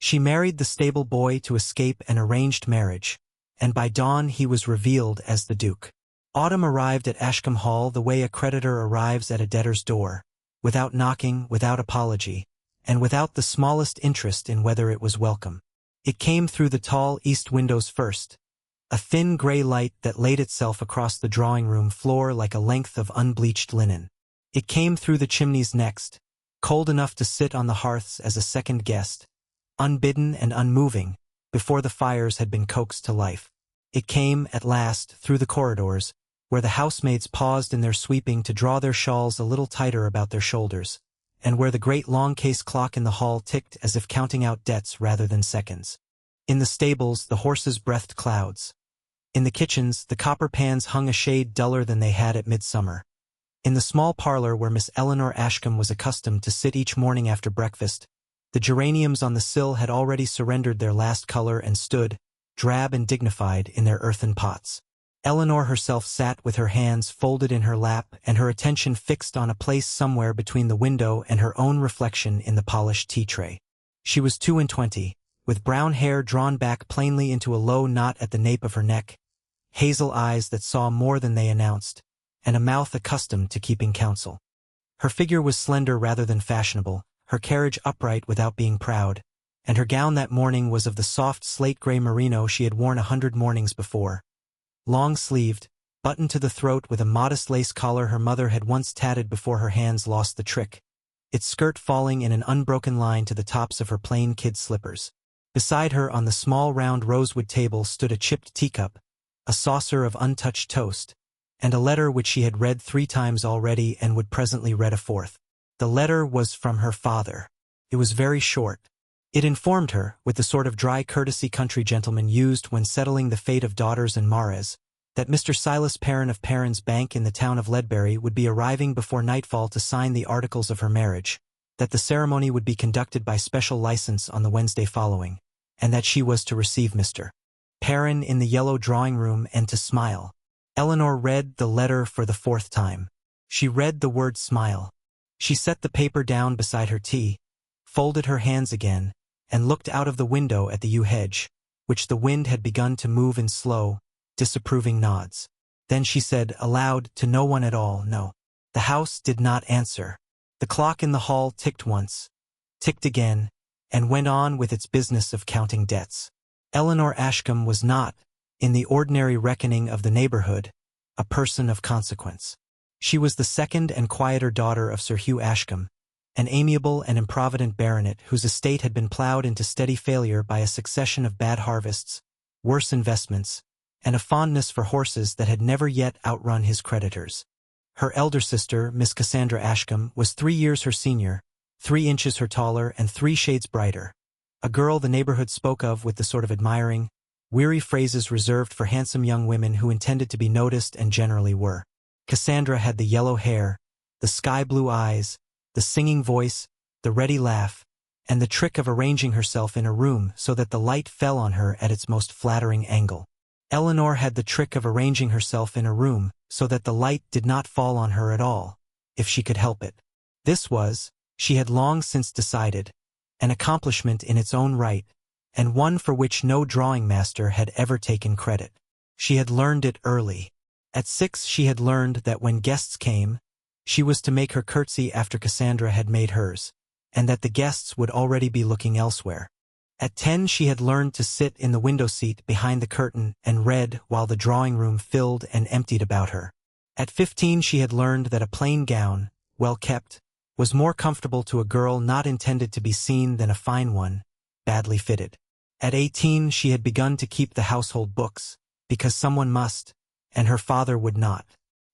She married the stable boy to escape an arranged marriage, and by dawn he was revealed as the Duke. Autumn arrived at Ashcombe Hall the way a creditor arrives at a debtor's door, without knocking, without apology, and without the smallest interest in whether it was welcome. It came through the tall east windows first, a thin gray light that laid itself across the drawing-room floor like a length of unbleached linen. It came through the chimneys next, cold enough to sit on the hearths as a second guest, unbidden and unmoving, before the fires had been coaxed to life. It came, at last, through the corridors, where the housemaids paused in their sweeping to draw their shawls a little tighter about their shoulders, and where the great long-case clock in the hall ticked as if counting out debts rather than seconds. In the stables, the horses breathed clouds. In the kitchens, the copper pans hung a shade duller than they had at midsummer. In the small parlour where Miss Eleanor Ashcombe was accustomed to sit each morning after breakfast, the geraniums on the sill had already surrendered their last colour and stood, drab and dignified, in their earthen pots. Eleanor herself sat with her hands folded in her lap and her attention fixed on a place somewhere between the window and her own reflection in the polished tea-tray. She was 22, with brown hair drawn back plainly into a low knot at the nape of her neck, hazel eyes that saw more than they announced, and a mouth accustomed to keeping counsel. Her figure was slender rather than fashionable, her carriage upright without being proud, and her gown that morning was of the soft slate-gray merino she had worn 100 mornings before. Long-sleeved, buttoned to the throat with a modest lace collar her mother had once tatted before her hands lost the trick, its skirt falling in an unbroken line to the tops of her plain kid slippers. Beside her on the small round rosewood table stood a chipped teacup, a saucer of untouched toast, and a letter which she had read 3 times already and would presently read a 4th. The letter was from her father. It was very short. It informed her, with the sort of dry courtesy country gentlemen used when settling the fate of daughters and mares, that Mr. Silas Perrin of Perrin's Bank in the town of Ledbury would be arriving before nightfall to sign the articles of her marriage, that the ceremony would be conducted by special license on the Wednesday following, and that she was to receive Mr. Perrin in the yellow drawing-room and to smile. Eleanor read the letter for the 4th time. She read the word smile. She set the paper down beside her tea, folded her hands again, and looked out of the window at the yew hedge, which the wind had begun to move in slow, disapproving nods. Then she said aloud to no one at all, no. The house did not answer. The clock in the hall ticked once, ticked again, and went on with its business of counting debts. Eleanor Ashcombe was not, in the ordinary reckoning of the neighbourhood, a person of consequence. She was the second and quieter daughter of Sir Hugh Ashcombe, an amiable and improvident baronet whose estate had been ploughed into steady failure by a succession of bad harvests, worse investments, and a fondness for horses that had never yet outrun his creditors. Her elder sister, Miss Cassandra Ashcombe, was 3 years her senior, 3 inches her taller, and 3 shades brighter, a girl the neighbourhood spoke of with the sort of admiring, weary phrases reserved for handsome young women who intended to be noticed and generally were. Cassandra had the yellow hair, the sky-blue eyes, the singing voice, the ready laugh, and the trick of arranging herself in a room so that the light fell on her at its most flattering angle. Eleanor had the trick of arranging herself in a room so that the light did not fall on her at all, if she could help it. This was, she had long since decided, an accomplishment in its own right, and one for which no drawing master had ever taken credit. She had learned it early. At 6 she had learned that when guests came, she was to make her curtsy after Cassandra had made hers, and that the guests would already be looking elsewhere. At 10 she had learned to sit in the window seat behind the curtain and read while the drawing-room filled and emptied about her. At 15 she had learned that a plain gown, well kept, was more comfortable to a girl not intended to be seen than a fine one, badly fitted. At 18 she had begun to keep the household books, because someone must, and her father would not.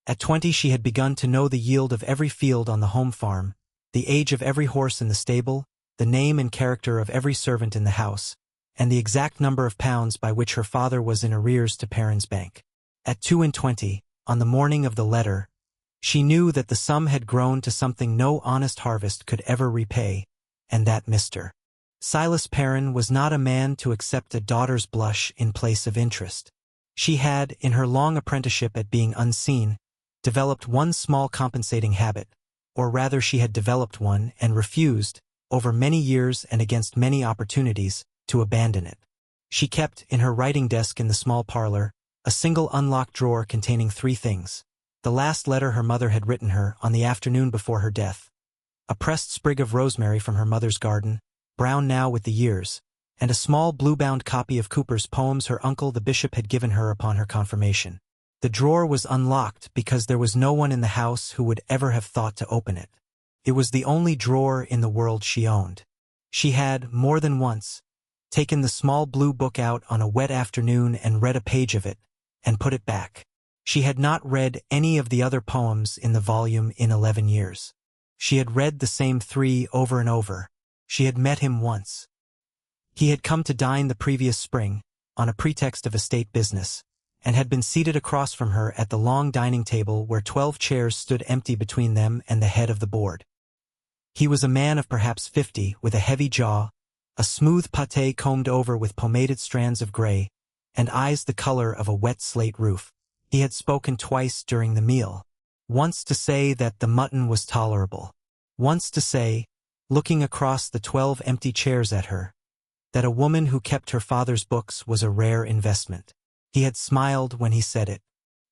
At 20 she had begun to know the yield of every field on the home farm, the age of every horse in the stable, the name and character of every servant in the house, and the exact number of pounds by which her father was in arrears to Perrin's Bank. At 22, on the morning of the letter, she knew that the sum had grown to something no honest harvest could ever repay, and that Mr. Silas Perrin was not a man to accept a daughter's blush in place of interest. She had, in her long apprenticeship at being unseen, developed one small compensating habit, or rather she had developed one and refused, over many years and against many opportunities, to abandon it. She kept, in her writing desk in the small parlor, a single unlocked drawer containing 3 things. The last letter her mother had written her on the afternoon before her death. A pressed sprig of rosemary from her mother's garden, brown now with the years, and a small blue-bound copy of Cooper's poems her uncle the bishop had given her upon her confirmation. The drawer was unlocked because there was no one in the house who would ever have thought to open it. It was the only drawer in the world she owned. She had, more than once, taken the small blue book out on a wet afternoon and read a page of it, and put it back. She had not read any of the other poems in the volume in 11 years. She had read the same 3 over and over. She had met him once. He had come to dine the previous spring, on a pretext of estate business, and had been seated across from her at the long dining table where 12 chairs stood empty between them and the head of the board. He was a man of perhaps 50, with a heavy jaw, a smooth pate combed over with pomaded strands of gray, and eyes the color of a wet slate roof. He had spoken twice during the meal. Once to say that the mutton was tolerable. Once to say, looking across the 12 empty chairs at her, that a woman who kept her father's books was a rare investment. He had smiled when he said it.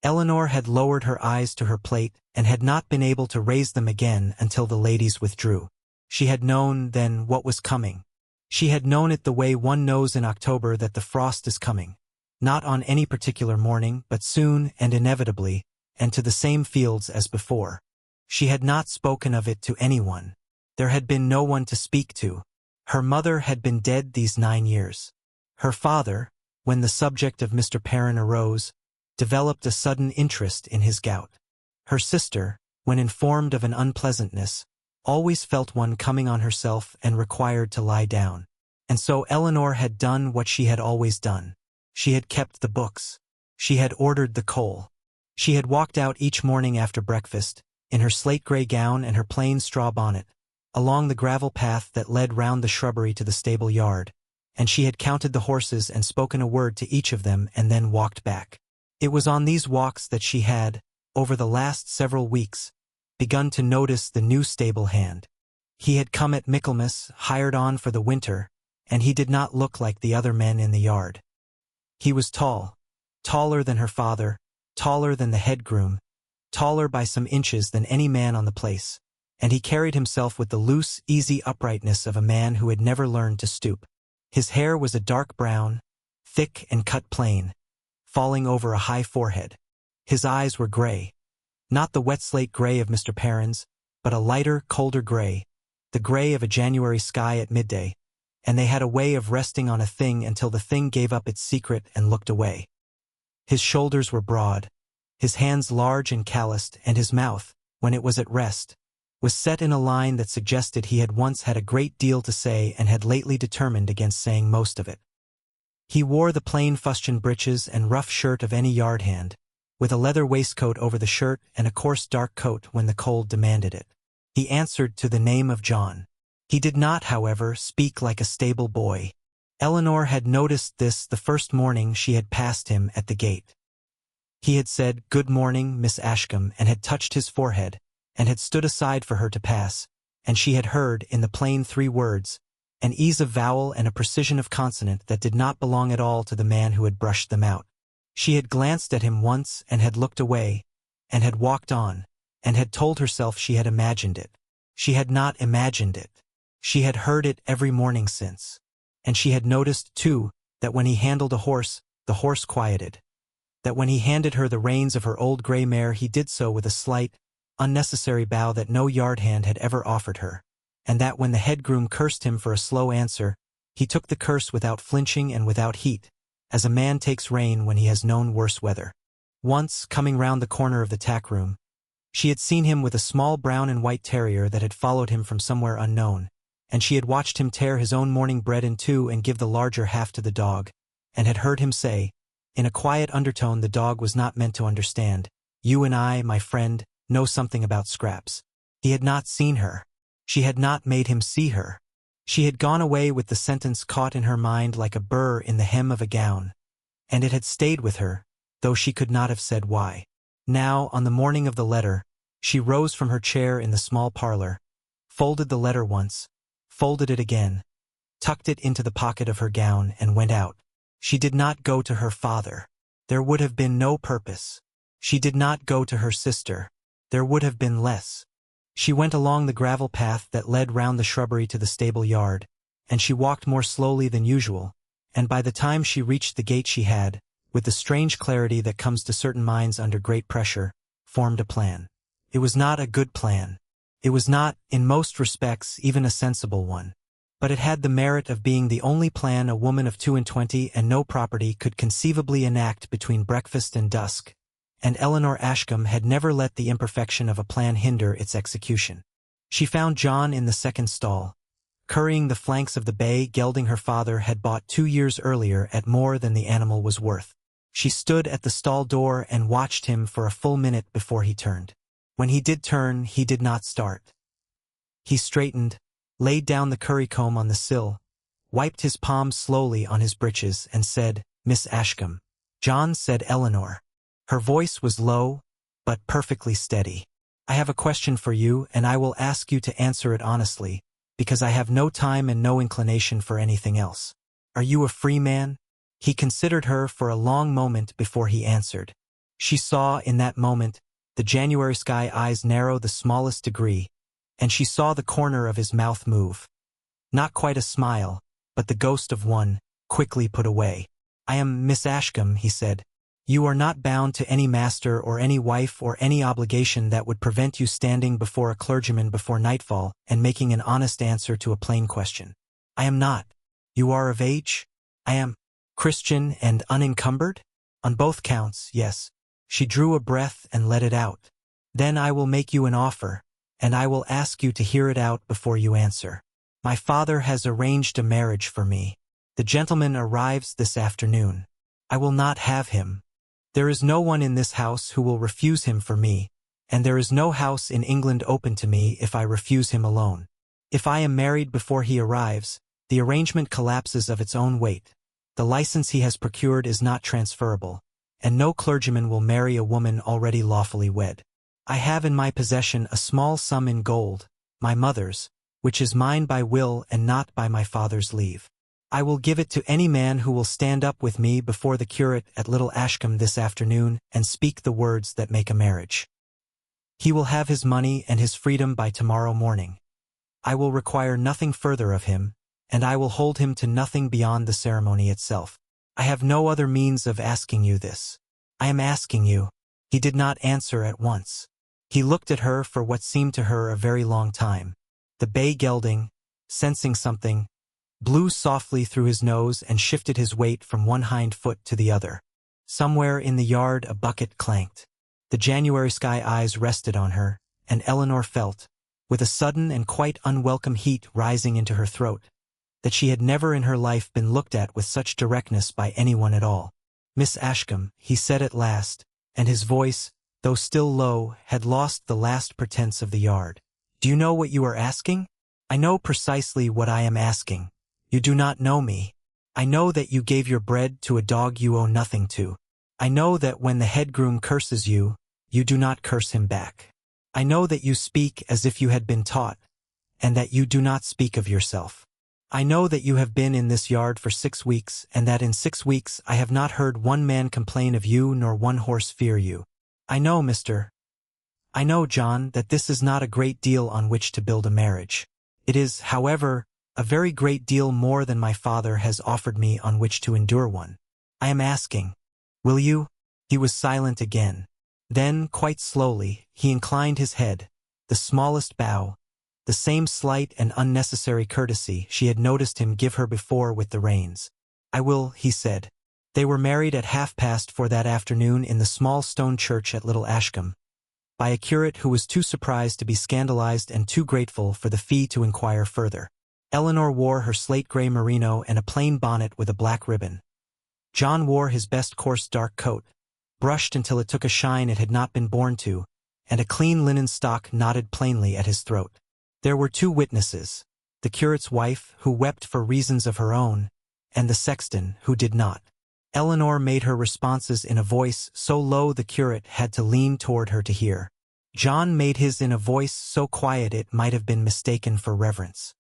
Eleanor had lowered her eyes to her plate and had not been able to raise them again until the ladies withdrew. She had known, then, what was coming. She had known it the way one knows in October that the frost is coming. Not on any particular morning, but soon and inevitably, and to the same fields as before. She had not spoken of it to anyone. There had been no one to speak to. Her mother had been dead these 9 years. Her father, when the subject of Mr. Perrin arose, developed a sudden interest in his gout. Her sister, when informed of an unpleasantness, always felt one coming on herself and required to lie down. And so Eleanor had done what she had always done. She had kept the books. She had ordered the coal. She had walked out each morning after breakfast, in her slate-gray gown and her plain straw bonnet, along the gravel path that led round the shrubbery to the stable yard, and she had counted the horses and spoken a word to each of them and then walked back. It was on these walks that she had, over the last several weeks, begun to notice the new stable hand. He had come at Michaelmas, hired on for the winter, and he did not look like the other men in the yard. He was tall, taller than her father, taller than the head groom, taller by some inches than any man on the place, and he carried himself with the loose, easy uprightness of a man who had never learned to stoop. His hair was a dark brown, thick and cut plain, falling over a high forehead. His eyes were gray, not the wet slate gray of Mr. Perrin's, but a lighter, colder gray, the gray of a January sky at midday, and they had a way of resting on a thing until the thing gave up its secret and looked away. His shoulders were broad, his hands large and calloused, and his mouth, when it was at rest, was set in a line that suggested he had once had a great deal to say and had lately determined against saying most of it. He wore the plain fustian breeches and rough shirt of any yard hand, with a leather waistcoat over the shirt and a coarse dark coat when the cold demanded it. He answered to the name of John. He did not, however, speak like a stable boy. Eleanor had noticed this the first morning she had passed him at the gate. He had said, "Good morning, Miss Ashcombe," and had touched his forehead, and had stood aside for her to pass, and she had heard, in the plain 3 words, an ease of vowel and a precision of consonant that did not belong at all to the man who had brushed them out. She had glanced at him once and had looked away, and had walked on, and had told herself she had imagined it. She had not imagined it. She had heard it every morning since. And she had noticed, too, that when he handled a horse, the horse quieted. That when he handed her the reins of her old gray mare he did so with a slight, unnecessary bow that no yard hand had ever offered her. And that when the head groom cursed him for a slow answer, he took the curse without flinching and without heat, as a man takes rain when he has known worse weather. Once, coming round the corner of the tack room, she had seen him with a small brown and white terrier that had followed him from somewhere unknown, and she had watched him tear his own morning bread in 2 and give the larger half to the dog, and had heard him say, in a quiet undertone the dog was not meant to understand, "You and I, my friend, know something about scraps." He had not seen her. She had not made him see her. She had gone away with the sentence caught in her mind like a burr in the hem of a gown, and it had stayed with her, though she could not have said why. Now, on the morning of the letter, she rose from her chair in the small parlor, folded the letter once, folded it again, tucked it into the pocket of her gown, and went out. She did not go to her father. There would have been no purpose. She did not go to her sister. There would have been less. She went along the gravel path that led round the shrubbery to the stable yard, and she walked more slowly than usual, and by the time she reached the gate she had, with the strange clarity that comes to certain minds under great pressure, formed a plan. It was not a good plan. It was not, in most respects, even a sensible one. But it had the merit of being the only plan a woman of 22 and no property could conceivably enact between breakfast and dusk, and Eleanor Ashcombe had never let the imperfection of a plan hinder its execution. She found John in the second stall, currying the flanks of the bay gelding her father had bought 2 years earlier at more than the animal was worth. She stood at the stall door and watched him for a full minute before he turned. When he did turn, he did not start. He straightened, laid down the currycomb on the sill, wiped his palms slowly on his breeches, and said, "Miss Ashcombe." "John," said Eleanor. Her voice was low, but perfectly steady. "I have a question for you, and I will ask you to answer it honestly, because I have no time and no inclination for anything else. Are you a free man?" He considered her for a long moment before he answered. She saw, in that moment, the January sky eyes narrow the smallest degree, and she saw the corner of his mouth move. Not quite a smile, but the ghost of one, quickly put away. "I am Miss Ashcombe," he said. "You are not bound to any master or any wife or any obligation that would prevent you standing before a clergyman before nightfall and making an honest answer to a plain question." "I am not." "You are of age?" "I am." "Christian and unencumbered?" "On both counts, yes." She drew a breath and let it out. "Then I will make you an offer, and I will ask you to hear it out before you answer. My father has arranged a marriage for me. The gentleman arrives this afternoon. I will not have him. There is no one in this house who will refuse him for me, and there is no house in England open to me if I refuse him alone. If I am married before he arrives, the arrangement collapses of its own weight. The license he has procured is not transferable, and no clergyman will marry a woman already lawfully wed. I have in my possession a small sum in gold, my mother's, which is mine by will and not by my father's leave. I will give it to any man who will stand up with me before the curate at Little Ashcombe this afternoon and speak the words that make a marriage. He will have his money and his freedom by tomorrow morning. I will require nothing further of him, and I will hold him to nothing beyond the ceremony itself. I have no other means of asking you this. I am asking you." He did not answer at once. He looked at her for what seemed to her a very long time. The bay gelding, sensing something, blew softly through his nose and shifted his weight from one hind foot to the other. Somewhere in the yard a bucket clanked. The January sky eyes rested on her, and Eleanor felt, with a sudden and quite unwelcome heat rising into her throat, that she had never in her life been looked at with such directness by anyone at all. "Miss Ashcombe," he said at last, and his voice, though still low, had lost the last pretense of the yard. "Do you know what you are asking?" "I know precisely what I am asking. You do not know me. I know that you gave your bread to a dog you owe nothing to. I know that when the head groom curses you, you do not curse him back. I know that you speak as if you had been taught, and that you do not speak of yourself. I know that you have been in this yard for 6 weeks, and that in 6 weeks I have not heard one man complain of you nor one horse fear you. I know, John, that this is not a great deal on which to build a marriage. It is, however, a very great deal more than my father has offered me on which to endure one. I am asking, will you?" He was silent again. Then, quite slowly, he inclined his head, the smallest bow, the same slight and unnecessary courtesy she had noticed him give her before with the reins. "I will," he said. They were married at 4:30 that afternoon in the small stone church at Little Ashcombe, by a curate who was too surprised to be scandalized and too grateful for the fee to inquire further. Eleanor wore her slate-gray merino and a plain bonnet with a black ribbon. John wore his best coarse dark coat, brushed until it took a shine it had not been born to, and a clean linen stock knotted plainly at his throat. There were 2 witnesses, the curate's wife, who wept for reasons of her own, and the sexton, who did not. Eleanor made her responses in a voice so low the curate had to lean toward her to hear. John made his in a voice so quiet it might have been mistaken for reverence.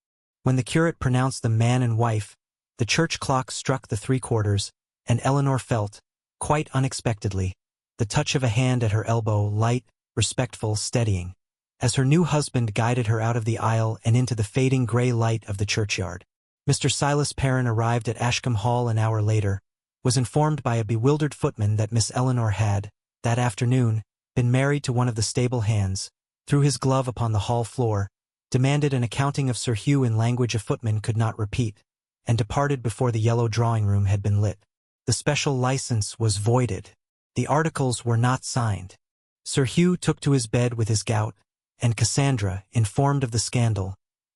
When the curate pronounced them man and wife, the church clock struck the 3/4, and Eleanor felt, quite unexpectedly, the touch of a hand at her elbow, light, respectful, steadying, as her new husband guided her out of the aisle and into the fading gray light of the churchyard. Mr. Silas Perrin arrived at Ashcombe Hall an hour later, was informed by a bewildered footman that Miss Eleanor had, that afternoon, been married to one of the stable hands, threw his glove upon the hall floor, demanded an accounting of Sir Hugh in language a footman could not repeat, and departed before the yellow drawing-room had been lit. The special license was voided. The articles were not signed. Sir Hugh took to his bed with his gout, and Cassandra, informed of the scandal,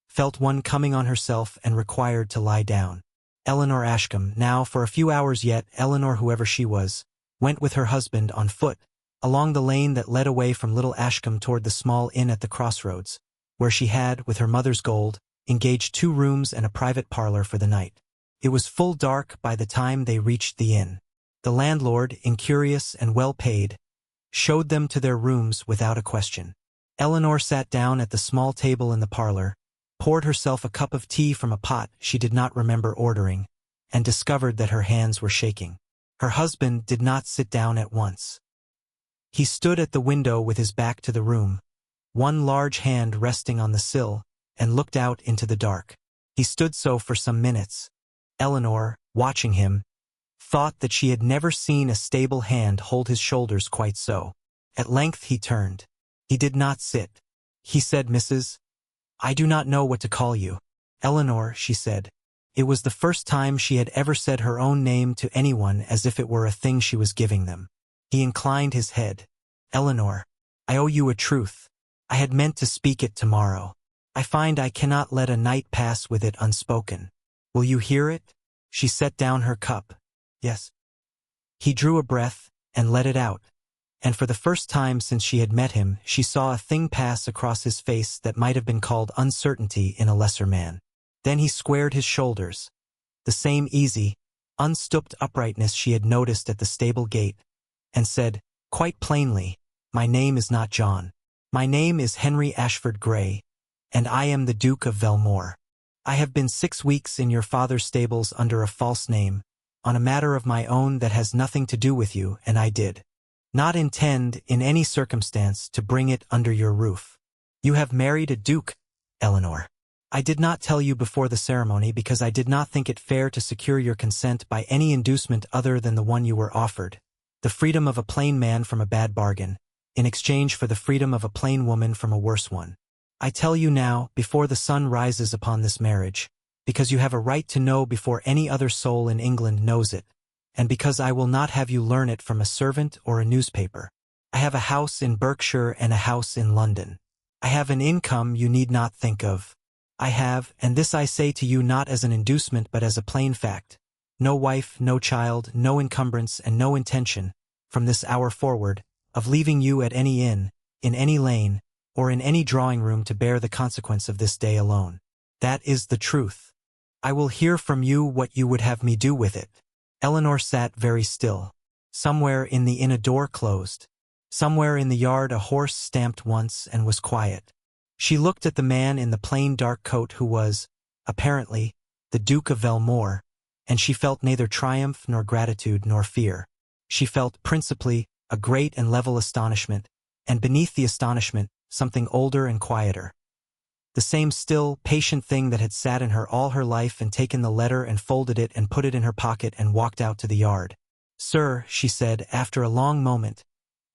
felt one coming on herself and required to lie down. Eleanor Ashcombe, now for a few hours yet, Eleanor whoever she was, went with her husband on foot, along the lane that led away from Little Ashcombe toward the small inn at the crossroads, where she had, with her mother's gold, engaged 2 rooms and a private parlour for the night. It was full dark by the time they reached the inn. The landlord, incurious and well paid, showed them to their rooms without a question. Eleanor sat down at the small table in the parlour, poured herself a cup of tea from a pot she did not remember ordering, and discovered that her hands were shaking. Her husband did not sit down at once. He stood at the window with his back to the room, one large hand resting on the sill, and looked out into the dark. He stood so for some minutes. Eleanor, watching him, thought that she had never seen a stable hand hold his shoulders quite so. At length he turned. He did not sit. He said, "Mrs. I do not know what to call you." "Eleanor," she said. It was the first time she had ever said her own name to anyone as if it were a thing she was giving them. He inclined his head. "Eleanor, I owe you a truth. I had meant to speak it tomorrow. I find I cannot let a night pass with it unspoken. Will you hear it?" She set down her cup. "Yes." He drew a breath and let it out, and for the first time since she had met him, she saw a thing pass across his face that might have been called uncertainty in a lesser man. Then he squared his shoulders, the same easy, unstooped uprightness she had noticed at the stable gate, and said, quite plainly, "My name is not John. My name is Henry Ashford Grey, and I am the Duke of Velmore. I have been 6 weeks in your father's stables under a false name, on a matter of my own that has nothing to do with you, and I did not intend, in any circumstance, to bring it under your roof. You have married a duke, Eleanor. I did not tell you before the ceremony because I did not think it fair to secure your consent by any inducement other than the one you were offered, the freedom of a plain man from a bad bargain, in exchange for the freedom of a plain woman from a worse one. I tell you now, before the sun rises upon this marriage, because you have a right to know before any other soul in England knows it, and because I will not have you learn it from a servant or a newspaper. I have a house in Berkshire and a house in London. I have an income you need not think of. I have, and this I say to you not as an inducement but as a plain fact, no wife, no child, no encumbrance, and no intention, from this hour forward, of leaving you at any inn, in any lane, or in any drawing-room to bear the consequence of this day alone. That is the truth. I will hear from you what you would have me do with it." Eleanor sat very still. Somewhere in the inn a door closed. Somewhere in the yard a horse stamped once and was quiet. She looked at the man in the plain dark coat who was, apparently, the Duke of Velmore, and she felt neither triumph nor gratitude nor fear. She felt, principally, a great and level astonishment, and beneath the astonishment, something older and quieter. The same still, patient thing that had sat in her all her life and taken the letter and folded it and put it in her pocket and walked out to the yard. "Sir," she said, after a long moment,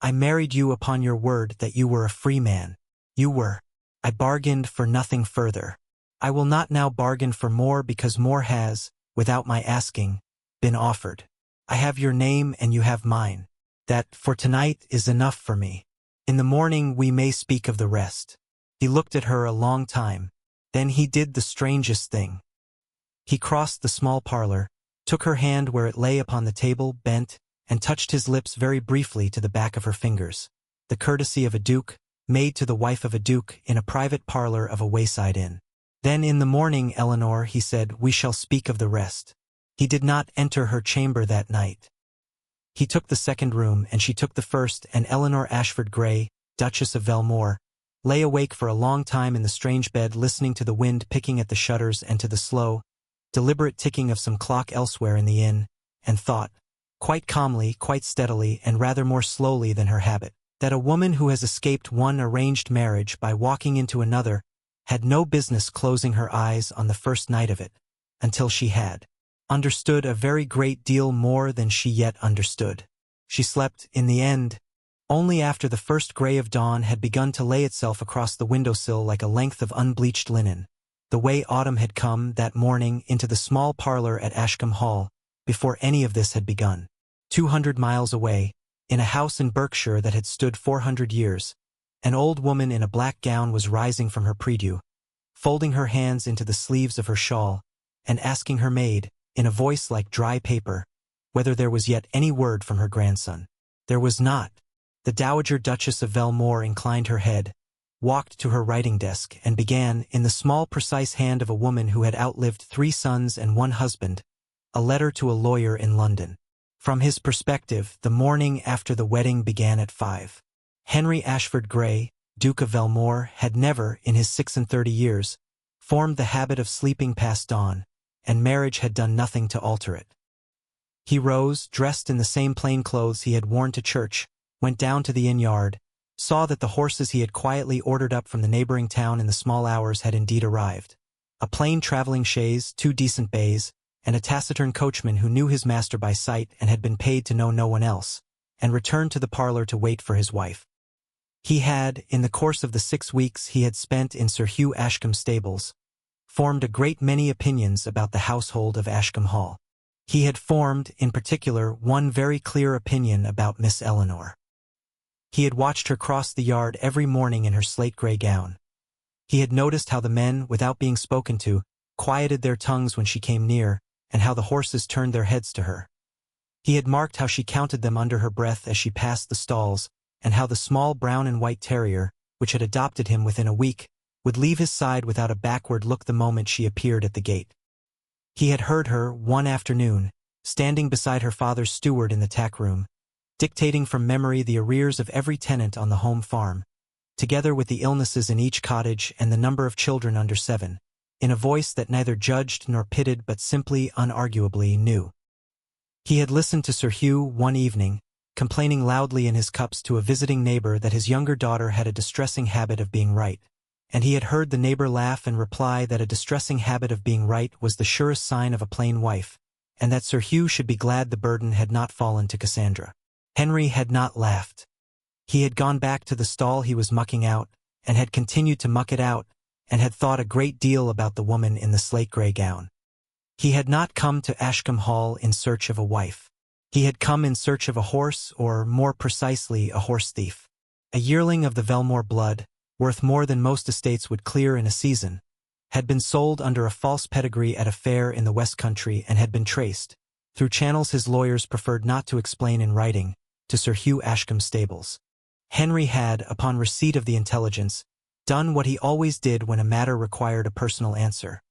"I married you upon your word that you were a free man. You were. I bargained for nothing further. I will not now bargain for more because more has, without my asking, been offered. I have your name and you have mine. That, for tonight, is enough for me. In the morning we may speak of the rest." He looked at her a long time. Then he did the strangest thing. He crossed the small parlour, took her hand where it lay upon the table, bent, and touched his lips very briefly to the back of her fingers. The courtesy of a duke, made to the wife of a duke in a private parlour of a wayside inn. "Then in the morning, Eleanor," he said, "we shall speak of the rest." He did not enter her chamber that night. He took the second room, and she took the first, and Eleanor Ashford Grey, Duchess of Velmore, lay awake for a long time in the strange bed listening to the wind picking at the shutters and to the slow, deliberate ticking of some clock elsewhere in the inn, and thought, quite calmly, quite steadily, and rather more slowly than her habit, that a woman who has escaped one arranged marriage by walking into another had no business closing her eyes on the first night of it, until she had understood a very great deal more than she yet understood. She slept, in the end, only after the first gray of dawn had begun to lay itself across the windowsill like a length of unbleached linen, the way autumn had come that morning into the small parlor at Ashcombe Hall, before any of this had begun. 200 miles away, in a house in Berkshire that had stood 400 years, an old woman in a black gown was rising from her prie-dieu, folding her hands into the sleeves of her shawl, and asking her maid, in a voice like dry paper, whether there was yet any word from her grandson. There was not. The Dowager Duchess of Velmore inclined her head, walked to her writing desk, and began, in the small precise hand of a woman who had outlived 3 sons and 1 husband, a letter to a lawyer in London. From his perspective, the morning after the wedding began at 5. Henry Ashford Grey, Duke of Velmore, had never, in his 36 years, formed the habit of sleeping past dawn, and marriage had done nothing to alter it. He rose, dressed in the same plain clothes he had worn to church, went down to the inn yard, saw that the horses he had quietly ordered up from the neighboring town in the small hours had indeed arrived. A plain traveling chaise, 2 decent bays, and a taciturn coachman who knew his master by sight and had been paid to know no one else, and returned to the parlor to wait for his wife. He had, in the course of the 6 weeks he had spent in Sir Hugh Ashcombe's stables, formed a great many opinions about the household of Ashcombe Hall. He had formed, in particular, one very clear opinion about Miss Eleanor. He had watched her cross the yard every morning in her slate-gray gown. He had noticed how the men, without being spoken to, quieted their tongues when she came near, and how the horses turned their heads to her. He had marked how she counted them under her breath as she passed the stalls, and how the small brown and white terrier, which had adopted him within a week, would leave his side without a backward look the moment she appeared at the gate. He had heard her, one afternoon, standing beside her father's steward in the tack-room, dictating from memory the arrears of every tenant on the home farm, together with the illnesses in each cottage and the number of children under 7, in a voice that neither judged nor pitied but simply, unarguably, knew. He had listened to Sir Hugh one evening, complaining loudly in his cups to a visiting neighbor that his younger daughter had a distressing habit of being right, and he had heard the neighbor laugh and reply that a distressing habit of being right was the surest sign of a plain wife, and that Sir Hugh should be glad the burden had not fallen to Cassandra. Henry had not laughed. He had gone back to the stall he was mucking out, and had continued to muck it out, and had thought a great deal about the woman in the slate-gray gown. He had not come to Ashcombe Hall in search of a wife. He had come in search of a horse, or, more precisely, a horse-thief. A yearling of the Velmore blood, worth more than most estates would clear in a season, had been sold under a false pedigree at a fair in the West Country and had been traced, through channels his lawyers preferred not to explain in writing, to Sir Hugh Ashcombe's stables. Henry had, upon receipt of the intelligence, done what he always did when a matter required a personal answer.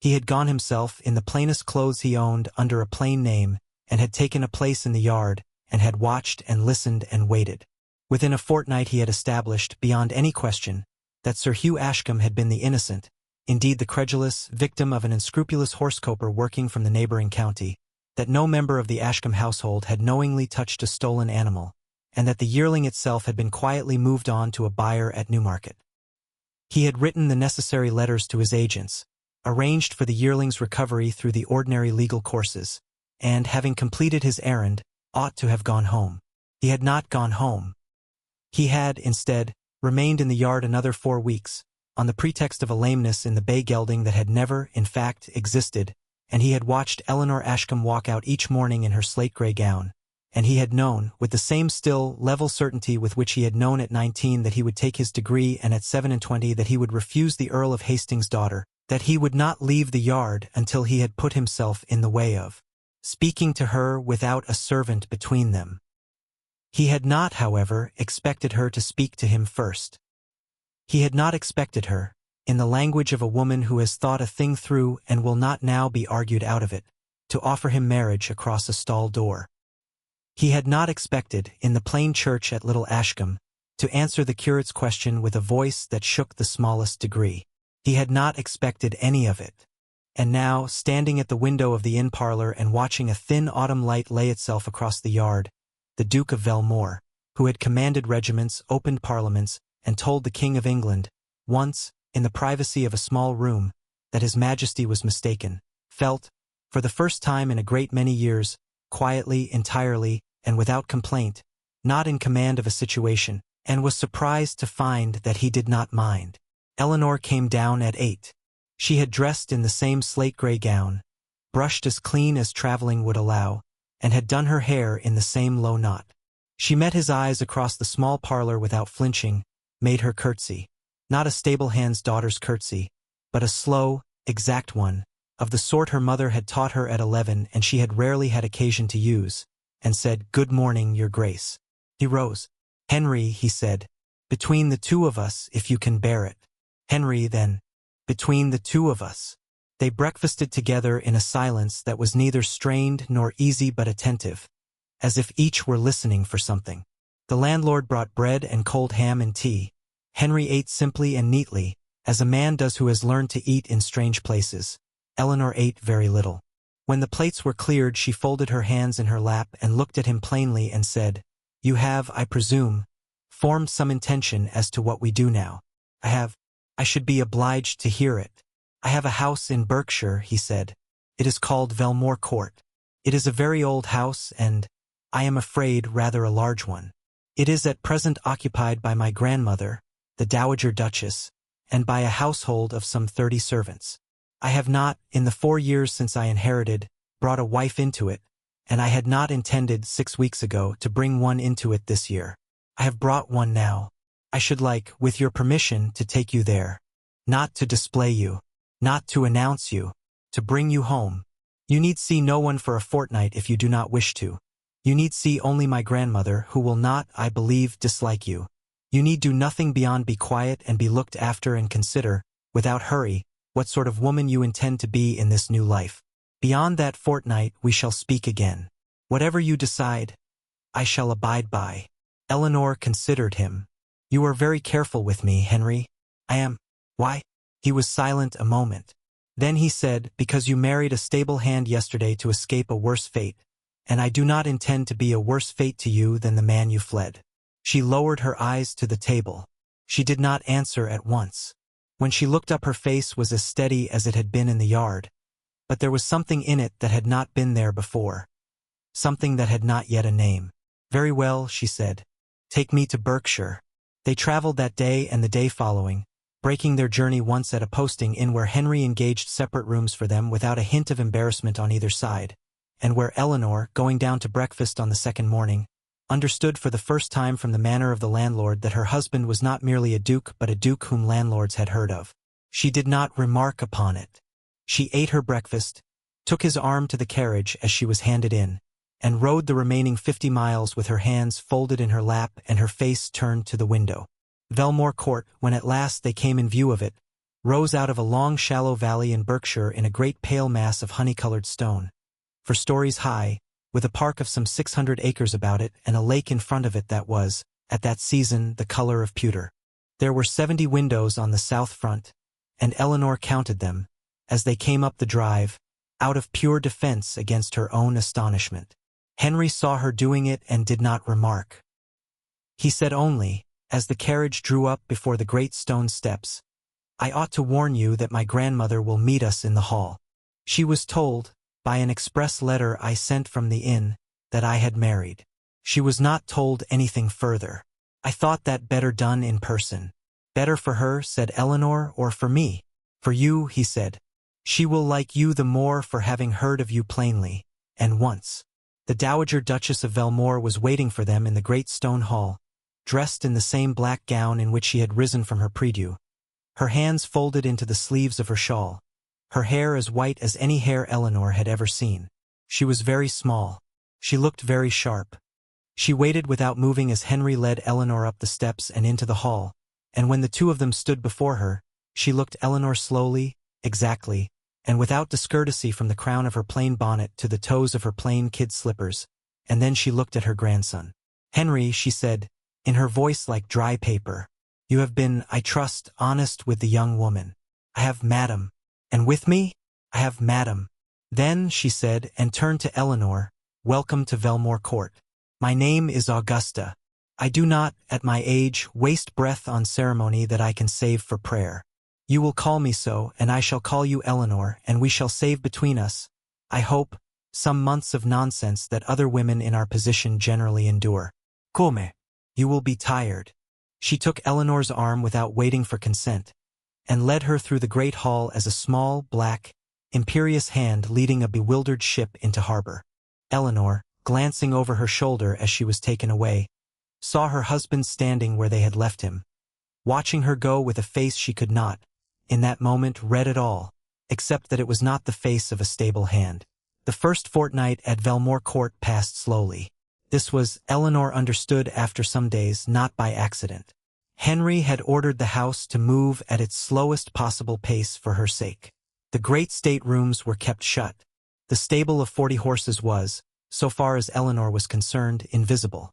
He had gone himself, in the plainest clothes he owned, under a plain name, and had taken a place in the yard, and had watched and listened and waited. Within a fortnight he had established, beyond any question, that Sir Hugh Ashcombe had been the innocent, indeed the credulous, victim of an unscrupulous horse-coper working from the neighboring county, that no member of the Ashcombe household had knowingly touched a stolen animal, and that the yearling itself had been quietly moved on to a buyer at Newmarket. He had written the necessary letters to his agents, arranged for the yearling's recovery through the ordinary legal courses, and, having completed his errand, ought to have gone home. He had not gone home. He had, instead, remained in the yard another 4 weeks, on the pretext of a lameness in the bay gelding that had never, in fact, existed, and he had watched Eleanor Ashcombe walk out each morning in her slate-gray gown, and he had known, with the same still, level certainty with which he had known at 19 that he would take his degree and at 27 that he would refuse the Earl of Hastings' daughter, that he would not leave the yard until he had put himself in the way of speaking to her without a servant between them. He had not, however, expected her to speak to him first. He had not expected her, in the language of a woman who has thought a thing through and will not now be argued out of it, to offer him marriage across a stall door. He had not expected, in the plain church at Little Ashcombe, to answer the curate's question with a voice that shook the smallest degree. He had not expected any of it. And now, standing at the window of the inn parlour and watching a thin autumn light lay itself across the yard, the Duke of Velmore, who had commanded regiments, opened parliaments, and told the King of England, once, in the privacy of a small room, that His Majesty was mistaken, felt, for the first time in a great many years, quietly, entirely, and without complaint, not in command of a situation, and was surprised to find that he did not mind. Eleanor came down at 8. She had dressed in the same slate-gray gown, brushed as clean as traveling would allow, and had done her hair in the same low knot. She met his eyes across the small parlor without flinching, made her curtsy, not a stable-hand's daughter's curtsy, but a slow, exact one, of the sort her mother had taught her at 11 and she had rarely had occasion to use, and said, "Good morning, Your Grace." He rose. "Henry," he said, "between the two of us, if you can bear it." "Henry, then." "Between the two of us." They breakfasted together in a silence that was neither strained nor easy but attentive, as if each were listening for something. The landlord brought bread and cold ham and tea. Henry ate simply and neatly, as a man does who has learned to eat in strange places. Eleanor ate very little. When the plates were cleared, she folded her hands in her lap and looked at him plainly and said, "You have, I presume, formed some intention as to what we do now." "I have. I should be obliged to hear it." "I have a house in Berkshire," he said. "It is called Velmore Court. It is a very old house and, I am afraid, rather a large one. It is at present occupied by my grandmother, the Dowager Duchess, and by a household of some 30 servants. I have not, in the 4 years since I inherited, brought a wife into it, and I had not intended 6 weeks ago to bring one into it this year. I have brought one now. I should like, with your permission, to take you there. Not to display you. Not to announce you. To bring you home. You need see no one for a fortnight if you do not wish to. You need see only my grandmother, who will not, I believe, dislike you. You need do nothing beyond be quiet and be looked after and consider, without hurry, what sort of woman you intend to be in this new life. Beyond that fortnight we shall speak again. Whatever you decide, I shall abide by." Eleanor considered him. "You are very careful with me, Henry." "I am." "Why?" He was silent a moment. Then he said, "Because you married a stable hand yesterday to escape a worse fate, and I do not intend to be a worse fate to you than the man you fled." She lowered her eyes to the table. She did not answer at once. When she looked up, her face was as steady as it had been in the yard, but there was something in it that had not been there before. Something that had not yet a name. "Very well," she said. "Take me to Berkshire." They traveled that day and the day following, breaking their journey once at a posting inn where Henry engaged separate rooms for them without a hint of embarrassment on either side, and where Eleanor, going down to breakfast on the second morning, understood for the first time from the manner of the landlord that her husband was not merely a duke but a duke whom landlords had heard of. She did not remark upon it. She ate her breakfast, took his arm to the carriage as she was handed in, and rode the remaining 50 miles with her hands folded in her lap and her face turned to the window. Velmore Court, when at last they came in view of it, rose out of a long shallow valley in Berkshire in a great pale mass of honey-colored stone, 4 stories high, with a park of some 600 acres about it and a lake in front of it that was, at that season, the color of pewter. There were 70 windows on the south front, and Eleanor counted them, as they came up the drive, out of pure defense against her own astonishment. Henry saw her doing it and did not remark. He said only, as the carriage drew up before the great stone steps, "I ought to warn you that my grandmother will meet us in the hall. She was told, by an express letter I sent from the inn, that I had married. She was not told anything further. I thought that better done in person." "Better for her," said Eleanor, "or for me?" "For you," he said. "She will like you the more for having heard of you plainly, and once." The Dowager Duchess of Velmore was waiting for them in the great stone hall, dressed in the same black gown in which she had risen from her prie-dieu, her hands folded into the sleeves of her shawl, her hair as white as any hair Eleanor had ever seen. She was very small. She looked very sharp. She waited without moving as Henry led Eleanor up the steps and into the hall, and when the two of them stood before her, she looked Eleanor slowly, exactly, and without discourtesy from the crown of her plain bonnet to the toes of her plain kid slippers, and then she looked at her grandson. "Henry," she said, in her voice like dry paper. "You have been, I trust, honest with the young woman." "I have, madam." "And with me?" "I have, madam." "Then," she said, and turned to Eleanor, "welcome to Velmore Court. My name is Augusta. I do not, at my age, waste breath on ceremony that I can save for prayer. You will call me so, and I shall call you Eleanor, and we shall save between us, I hope, some months of nonsense that other women in our position generally endure. Come. You will be tired." She took Eleanor's arm without waiting for consent, and led her through the great hall as a small, black, imperious hand leading a bewildered ship into harbor. Eleanor, glancing over her shoulder as she was taken away, saw her husband standing where they had left him, watching her go with a face she could not, in that moment, read at all, except that it was not the face of a stable hand. The first fortnight at Velmore Court passed slowly. This was, Eleanor understood after some days, not by accident. Henry had ordered the house to move at its slowest possible pace for her sake. The great staterooms were kept shut. The stable of 40 horses was, so far as Eleanor was concerned, invisible.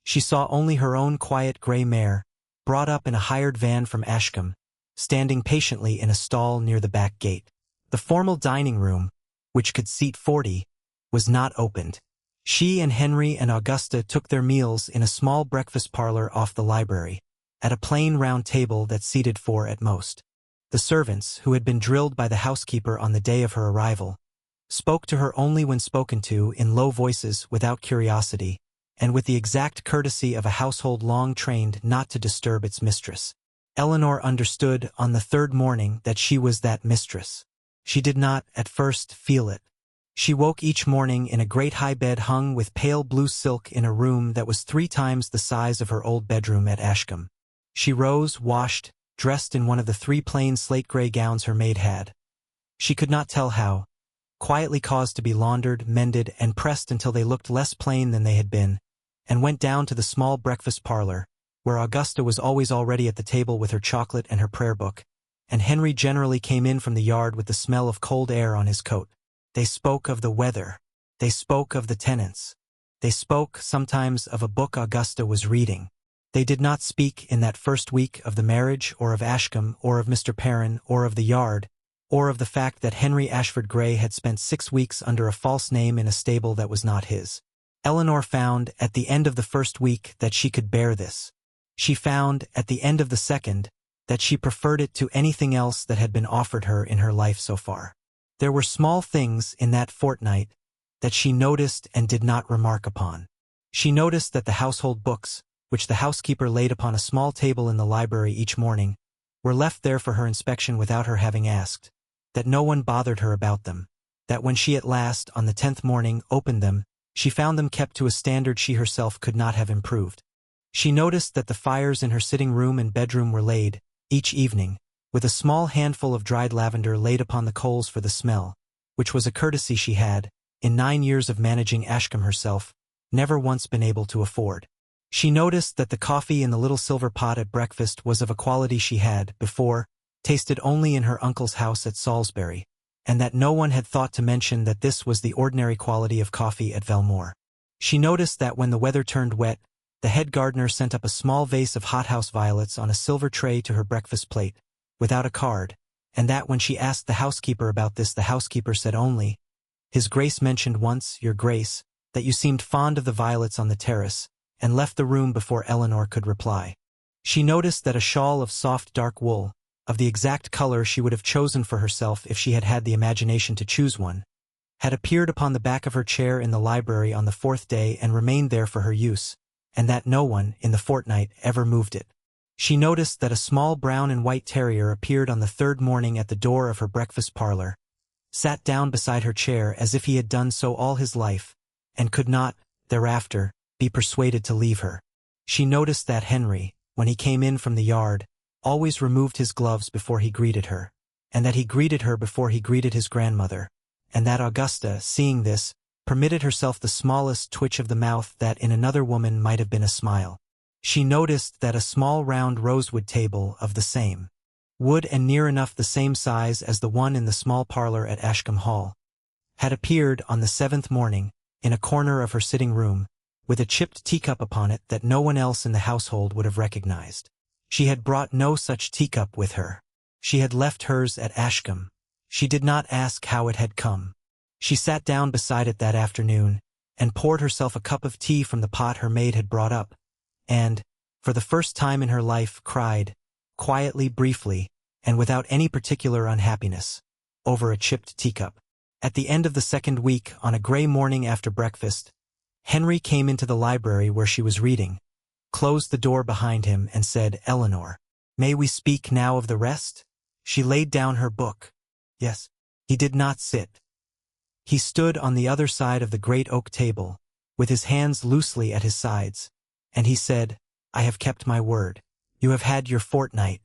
She saw only her own quiet gray mare, brought up in a hired van from Ashcombe, standing patiently in a stall near the back gate. The formal dining room, which could seat 40, was not opened. She and Henry and Augusta took their meals in a small breakfast parlor off the library, at a plain round table that seated 4 at most. The servants, who had been drilled by the housekeeper on the day of her arrival, spoke to her only when spoken to in low voices without curiosity, and with the exact courtesy of a household long trained not to disturb its mistress. Eleanor understood on the 3rd morning that she was that mistress. She did not, at first, feel it. She woke each morning in a great high bed hung with pale blue silk in a room that was 3 times the size of her old bedroom at Ashcombe. She rose, washed, dressed in one of the 3 plain slate-gray gowns her maid had. She could not tell how, quietly caused to be laundered, mended, and pressed until they looked less plain than they had been, and went down to the small breakfast parlor, where Augusta was always already at the table with her chocolate and her prayer book, and Henry generally came in from the yard with the smell of cold air on his coat. They spoke of the weather. They spoke of the tenants. They spoke, sometimes, of a book Augusta was reading. They did not speak, in that first week, of the marriage, or of Ashcombe, or of Mr. Perrin, or of the yard, or of the fact that Henry Ashford Grey had spent 6 weeks under a false name in a stable that was not his. Eleanor found, at the end of the first week, that she could bear this. She found, at the end of the second, that she preferred it to anything else that had been offered her in her life so far. There were small things in that fortnight that she noticed and did not remark upon. She noticed that the household books, which the housekeeper laid upon a small table in the library each morning, were left there for her inspection without her having asked, that no one bothered her about them, that when she at last, on the 10th morning, opened them, she found them kept to a standard she herself could not have improved. She noticed that the fires in her sitting room and bedroom were laid, each evening, with a small handful of dried lavender laid upon the coals for the smell, which was a courtesy she had, in 9 years of managing Ashcombe herself, never once been able to afford. She noticed that the coffee in the little silver pot at breakfast was of a quality she had, before, tasted only in her uncle's house at Salisbury, and that no one had thought to mention that this was the ordinary quality of coffee at Velmore. She noticed that when the weather turned wet, the head gardener sent up a small vase of hothouse violets on a silver tray to her breakfast plate, without a card, and that when she asked the housekeeper about this, the housekeeper said only, "His Grace mentioned once, Your Grace, that you seemed fond of the violets on the terrace," and left the room before Eleanor could reply. She noticed that a shawl of soft dark wool, of the exact color she would have chosen for herself if she had had the imagination to choose one, had appeared upon the back of her chair in the library on the 4th day and remained there for her use, and that no one, in the fortnight, ever moved it. She noticed that a small brown and white terrier appeared on the 3rd morning at the door of her breakfast parlor, sat down beside her chair as if he had done so all his life, and could not, thereafter, be persuaded to leave her. She noticed that Henry, when he came in from the yard, always removed his gloves before he greeted her, and that he greeted her before he greeted his grandmother, and that Augusta, seeing this, permitted herself the smallest twitch of the mouth that in another woman might have been a smile. She noticed that a small round rosewood table of the same wood and near enough the same size as the one in the small parlor at Ashcombe Hall had appeared on the 7th morning, in a corner of her sitting room, with a chipped teacup upon it that no one else in the household would have recognized. She had brought no such teacup with her. She had left hers at Ashcombe. She did not ask how it had come. She sat down beside it that afternoon, and poured herself a cup of tea from the pot her maid had brought up, and, for the first time in her life, cried, quietly, briefly, and without any particular unhappiness, over a chipped teacup. At the end of the second week, on a grey morning after breakfast, Henry came into the library where she was reading, closed the door behind him, and said, "Eleanor, may we speak now of the rest?" She laid down her book. Yes. He did not sit. He stood on the other side of the great oak table, with his hands loosely at his sides, and he said, "I have kept my word. You have had your fortnight.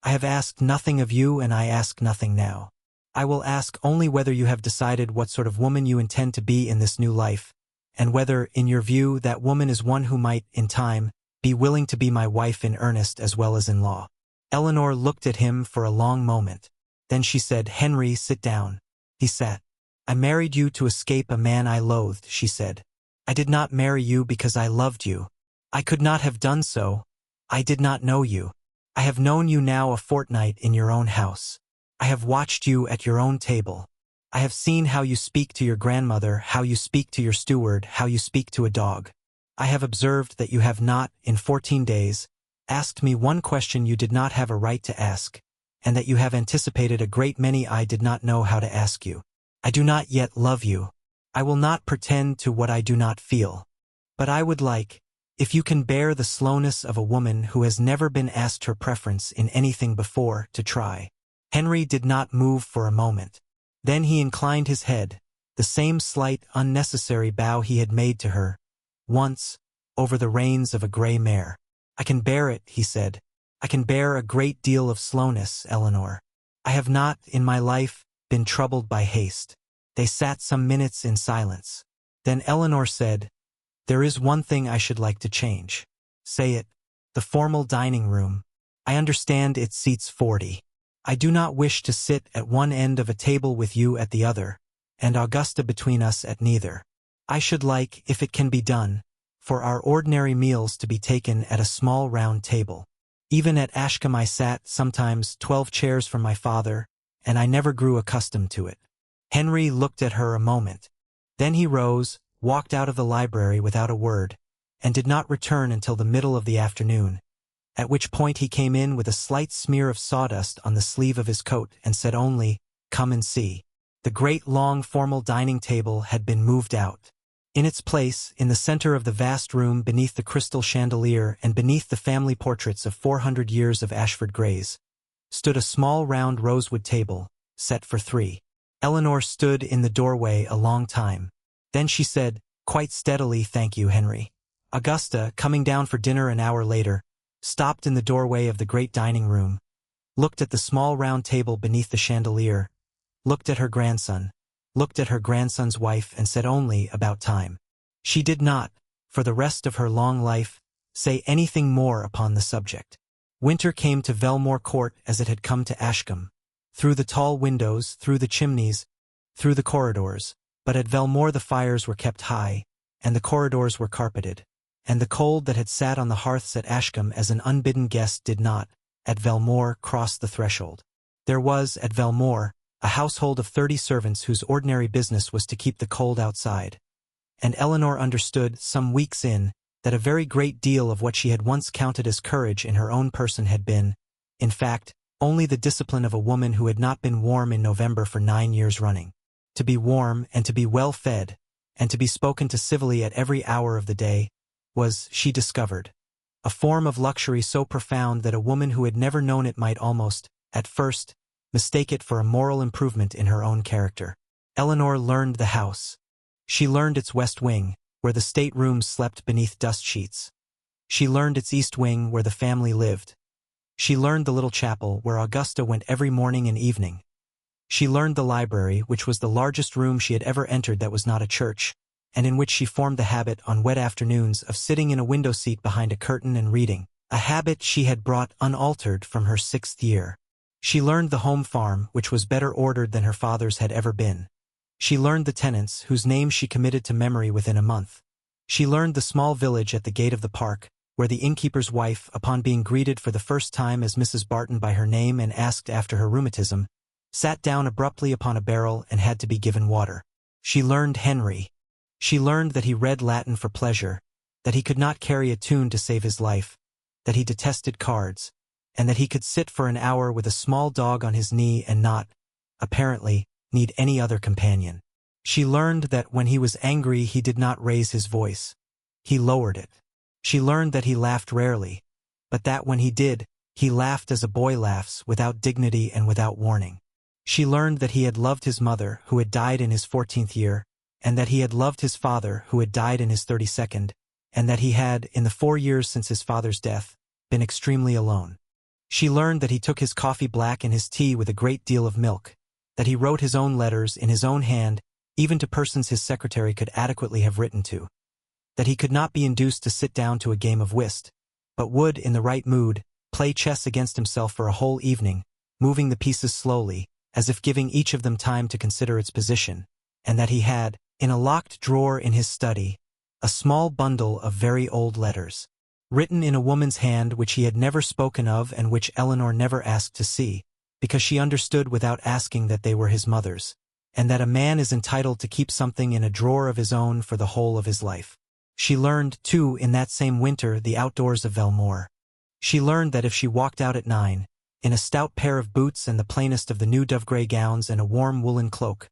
I have asked nothing of you, and I ask nothing now. I will ask only whether you have decided what sort of woman you intend to be in this new life, and whether, in your view, that woman is one who might, in time, be willing to be my wife in earnest as well as in law." Eleanor looked at him for a long moment. Then she said, "Henry, sit down." He sat. "I married you to escape a man I loathed," she said. "I did not marry you because I loved you. I could not have done so. I did not know you. I have known you now a fortnight in your own house. I have watched you at your own table. I have seen how you speak to your grandmother, how you speak to your steward, how you speak to a dog. I have observed that you have not, in 14 days, asked me one question you did not have a right to ask, and that you have anticipated a great many I did not know how to ask you. I do not yet love you. I will not pretend to what I do not feel. But I would like, if you can bear the slowness of a woman who has never been asked her preference in anything before, to try." Henry did not move for a moment. Then he inclined his head, the same slight, unnecessary bow he had made to her once, over the reins of a grey mare. "I can bear it," he said. "I can bear a great deal of slowness, Eleanor. I have not, in my life, been troubled by haste." They sat some minutes in silence. Then Eleanor said, "There is one thing I should like to change." "Say it." "The formal dining room. I understand it seats 40. I do not wish to sit at one end of a table with you at the other, and Augusta between us at neither. I should like, if it can be done, for our ordinary meals to be taken at a small round table. Even at Ashcombe I sat, sometimes, 12 chairs from my father, and I never grew accustomed to it." Henry looked at her a moment. Then he rose, walked out of the library without a word, and did not return until the middle of the afternoon, at which point he came in with a slight smear of sawdust on the sleeve of his coat and said only, "Come and see." The great long formal dining table had been moved out. In its place, in the center of the vast room beneath the crystal chandelier and beneath the family portraits of 400 years of Ashford Greys, stood a small round rosewood table, set for 3. Eleanor stood in the doorway a long time. Then she said, quite steadily, "Thank you, Henry." Augusta, coming down for dinner an hour later, stopped in the doorway of the great dining room, looked at the small round table beneath the chandelier, looked at her grandson, looked at her grandson's wife, and said only, "About time." She did not, for the rest of her long life, say anything more upon the subject. Winter came to Velmore Court as it had come to Ashcombe, through the tall windows, through the chimneys, through the corridors, but at Velmore the fires were kept high, and the corridors were carpeted, and the cold that had sat on the hearths at Ashcombe as an unbidden guest did not, at Velmore, cross the threshold. There was, at Velmore, a household of 30 servants whose ordinary business was to keep the cold outside, and Eleanor understood, some weeks in, that a very great deal of what she had once counted as courage in her own person had been, in fact, only the discipline of a woman who had not been warm in November for 9 years running. To be warm, and to be well fed, and to be spoken to civilly at every hour of the day, was, she discovered, a form of luxury so profound that a woman who had never known it might almost, at first, mistake it for a moral improvement in her own character. Eleanor learned the house. She learned its west wing, where the state-rooms slept beneath dust sheets. She learned its east wing, where the family lived. She learned the little chapel, where Augusta went every morning and evening. She learned the library, which was the largest room she had ever entered that was not a church, and in which she formed the habit on wet afternoons of sitting in a window seat behind a curtain and reading, a habit she had brought unaltered from her 6th year. She learned the home farm, which was better ordered than her father's had ever been. She learned the tenants, whose names she committed to memory within a month. She learned the small village at the gate of the park, where the innkeeper's wife, upon being greeted for the first time as Mrs. Barton by her name and asked after her rheumatism, sat down abruptly upon a barrel and had to be given water. She learned Henry. She learned that he read Latin for pleasure, that he could not carry a tune to save his life, that he detested cards, and that he could sit for an hour with a small dog on his knee and not, apparently, need any other companion. She learned that when he was angry he did not raise his voice. He lowered it. She learned that he laughed rarely, but that when he did, he laughed as a boy laughs, without dignity and without warning. She learned that he had loved his mother, who had died in his 14th year, and that he had loved his father, who had died in his 32nd, and that he had, in the 4 years since his father's death, been extremely alone. She learned that he took his coffee black and his tea with a great deal of milk, that he wrote his own letters in his own hand, even to persons his secretary could adequately have written to, that he could not be induced to sit down to a game of whist, but would, in the right mood, play chess against himself for a whole evening, moving the pieces slowly, as if giving each of them time to consider its position, and that he had, in a locked drawer in his study, a small bundle of very old letters, written in a woman's hand which he had never spoken of and which Eleanor never asked to see, because she understood without asking that they were his mother's, and that a man is entitled to keep something in a drawer of his own for the whole of his life. She learned, too, in that same winter, the outdoors of Velmore. She learned that if she walked out at 9, in a stout pair of boots and the plainest of the new dove-gray gowns and a warm woolen cloak,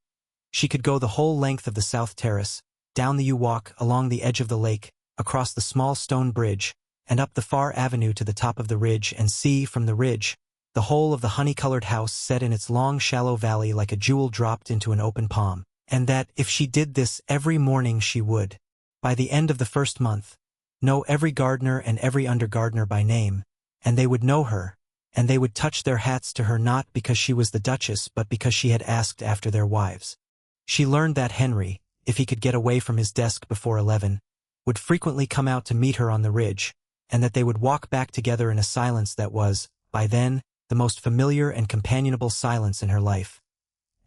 she could go the whole length of the south terrace, down the yew walk, along the edge of the lake, across the small stone bridge, and up the far avenue to the top of the ridge and see, from the ridge, the whole of the honey-colored house set in its long shallow valley like a jewel dropped into an open palm, and that, if she did this every morning, she would, by the end of the first month, know every gardener and every under-gardener by name, and they would know her, and they would touch their hats to her not because she was the Duchess but because she had asked after their wives. She learned that Henry, if he could get away from his desk before 11, would frequently come out to meet her on the ridge, and that they would walk back together in a silence that was, by then, the most familiar and companionable silence in her life,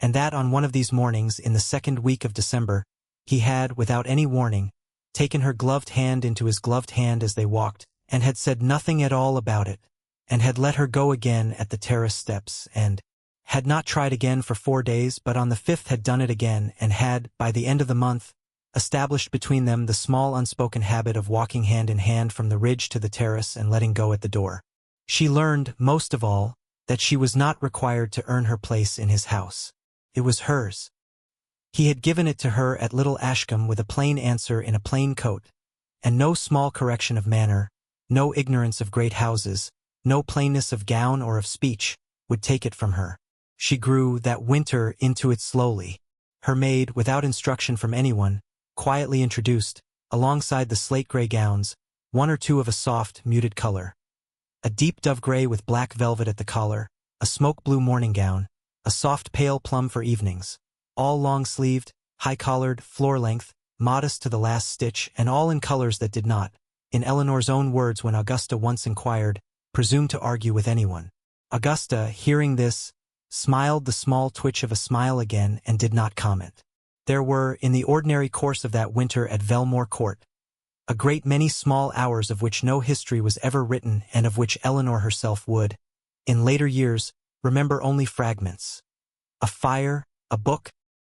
and that on one of these mornings in the 2nd week of December, he had, without any warning, taken her gloved hand into his gloved hand as they walked, and had said nothing at all about it, and had let her go again at the terrace steps, and had not tried again for 4 days, but on the 5th had done it again, and had, by the end of the month, established between them the small unspoken habit of walking hand in hand from the ridge to the terrace and letting go at the door. She learned, most of all, that she was not required to earn her place in his house. It was hers. He had given it to her at Little Ashcombe with a plain answer in a plain coat, and no small correction of manner, no ignorance of great houses, no plainness of gown or of speech, would take it from her. She grew, that winter, into it slowly. Her maid, without instruction from anyone, quietly introduced, alongside the slate-gray gowns, 1 or 2 of a soft, muted color. A deep dove-gray with black velvet at the collar, a smoke-blue morning gown, a soft pale plum for evenings, all long-sleeved, high-collared, floor-length, modest to the last stitch, and all in colors that did not, in Eleanor's own words when Augusta once inquired, presume to argue with anyone. Augusta, hearing this, smiled the small twitch of a smile again and did not comment. There were, in the ordinary course of that winter at Velmore Court, a great many small hours of which no history was ever written and of which Eleanor herself would, in later years, remember only fragments. A fire, a book,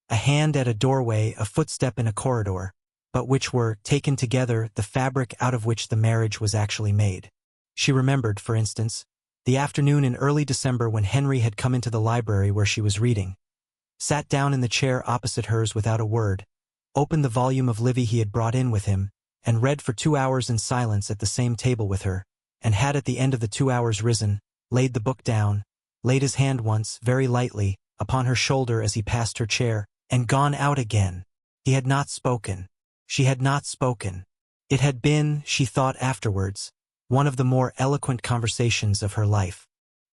a hand at a doorway, a footstep in a corridor, but which were, taken together, the fabric out of which the marriage was actually made. She remembered, for instance, the afternoon in early December when Henry had come into the library where she was reading, sat down in the chair opposite hers without a word, opened the volume of Livy he had brought in with him, and read for 2 hours in silence at the same table with her, and had at the end of the 2 hours risen, laid the book down, laid his hand once, very lightly, upon her shoulder as he passed her chair, and gone out again. He had not spoken. She had not spoken. It had been, she thought afterwards, one of the more eloquent conversations of her life.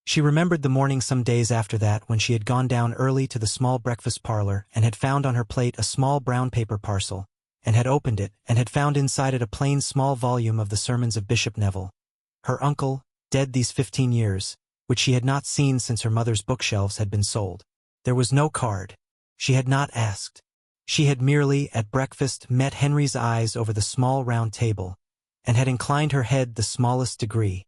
She remembered the morning some days after that when she had gone down early to the small breakfast parlor and had found on her plate a small brown paper parcel, and had opened it and had found inside it a plain small volume of the sermons of Bishop Neville. Her uncle, dead these 15 years, which she had not seen since her mother's bookshelves had been sold. There was no card. She had not asked. She had merely, at breakfast, met Henry's eyes over the small round table, and had inclined her head the smallest degree,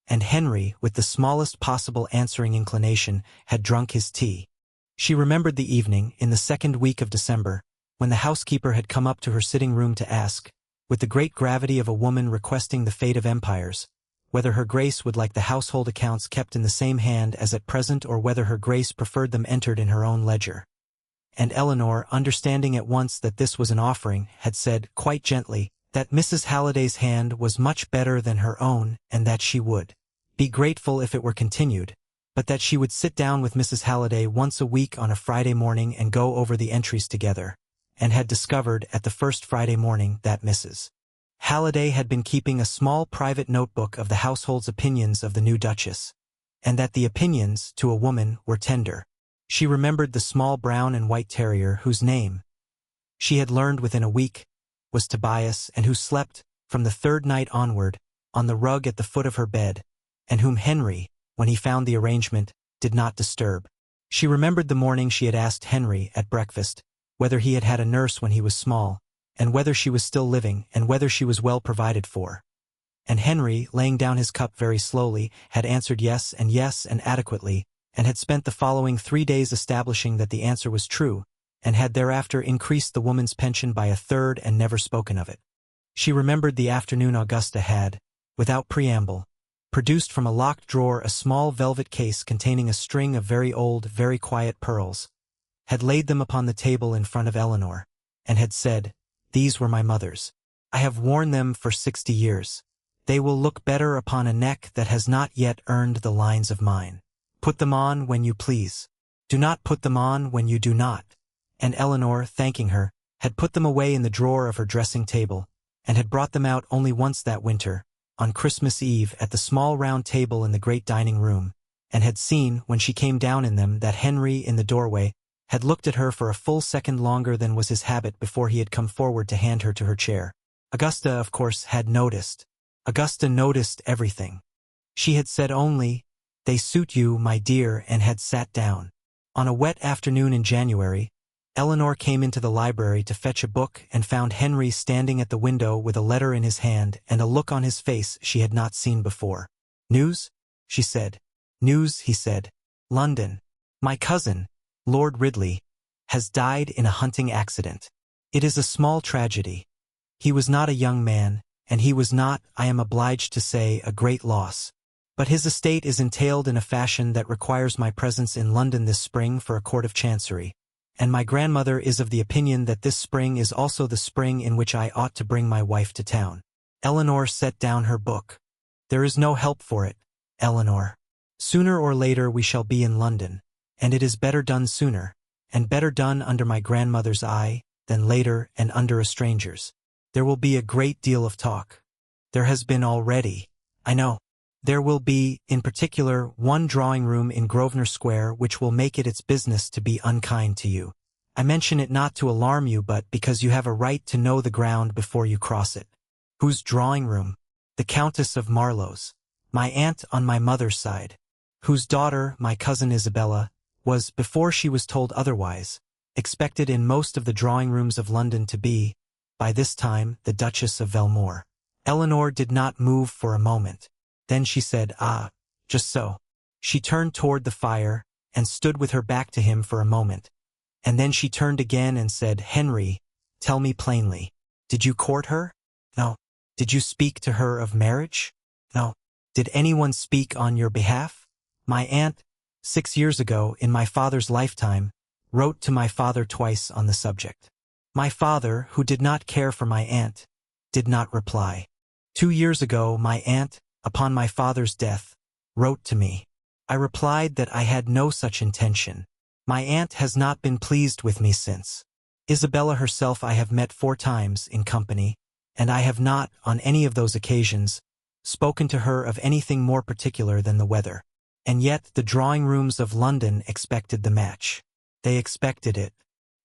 and Henry, with the smallest possible answering inclination, had drunk his tea. She remembered the evening, in the second week of December, when the housekeeper had come up to her sitting-room to ask, with the great gravity of a woman requesting the fate of empires, whether her Grace would like the household accounts kept in the same hand as at present or whether her Grace preferred them entered in her own ledger. And Eleanor, understanding at once that this was an offering, had said, quite gently, that Mrs. Halliday's hand was much better than her own and that she would be grateful if it were continued, but that she would sit down with Mrs. Halliday once a week on a Friday morning and go over the entries together, and had discovered at the first Friday morning that Mrs. Halliday had been keeping a small private notebook of the household's opinions of the new Duchess, and that the opinions, to a woman, were tender. She remembered the small brown and white terrier whose name, she had learned within a week, was Tobias, and who slept, from the third night onward, on the rug at the foot of her bed, and whom Henry, when he found the arrangement, did not disturb. She remembered the morning she had asked Henry, at breakfast, whether he had had a nurse when he was small, and whether she was still living, and whether she was well provided for. And Henry, laying down his cup very slowly, had answered yes and adequately, and had spent the following 3 days establishing that the answer was true, and had thereafter increased the woman's pension by a third and never spoken of it. She remembered the afternoon Augusta had, without preamble, produced from a locked drawer a small velvet case containing a string of very old, very quiet pearls, had laid them upon the table in front of Eleanor, and had said, "These were my mother's. I have worn them for 60 years. They will look better upon a neck that has not yet earned the lines of mine. Put them on when you please. Do not put them on when you do not." And Eleanor, thanking her, had put them away in the drawer of her dressing table, and had brought them out only once that winter, on Christmas Eve at the small round table in the great dining room, and had seen, when she came down in them, that Henry, in the doorway, had looked at her for a full second longer than was his habit before he had come forward to hand her to her chair. Augusta, of course, had noticed. Augusta noticed everything. She had said only, "They suit you, my dear," and had sat down. On a wet afternoon in January, Eleanor came into the library to fetch a book and found Henry standing at the window with a letter in his hand and a look on his face she had not seen before. "News?" she said. "News," he said. "London. My cousin, Lord Ridley, has died in a hunting accident. It is a small tragedy. He was not a young man, and he was not, I am obliged to say, a great loss. But his estate is entailed in a fashion that requires my presence in London this spring for a court of chancery, and my grandmother is of the opinion that this spring is also the spring in which I ought to bring my wife to town." Eleanor set down her book. "There is no help for it, Eleanor. Sooner or later we shall be in London, and it is better done sooner, and better done under my grandmother's eye, than later and under a stranger's. There will be a great deal of talk. There has been already, I know. There will be, in particular, one drawing-room in Grosvenor Square which will make it its business to be unkind to you. I mention it not to alarm you but because you have a right to know the ground before you cross it." "Whose drawing-room?" "The Countess of Marlowe's, my aunt on my mother's side, whose daughter, my cousin Isabella, was, before she was told otherwise, expected in most of the drawing-rooms of London to be, by this time, the Duchess of Velmore." Eleanor did not move for a moment. Then she said, "Ah, just so." She turned toward the fire, and stood with her back to him for a moment, and then she turned again and said, "Henry, tell me plainly, did you court her?" "No." "Did you speak to her of marriage?" "No." "Did anyone speak on your behalf?" "My aunt, 6 years ago, in my father's lifetime, wrote to my father twice on the subject. My father, who did not care for my aunt, did not reply. 2 years ago my aunt, upon my father's death, wrote to me. I replied that I had no such intention. My aunt has not been pleased with me since. Isabella herself I have met 4 times in company, and I have not, on any of those occasions, spoken to her of anything more particular than the weather. And yet the drawing-rooms of London expected the match. They expected it.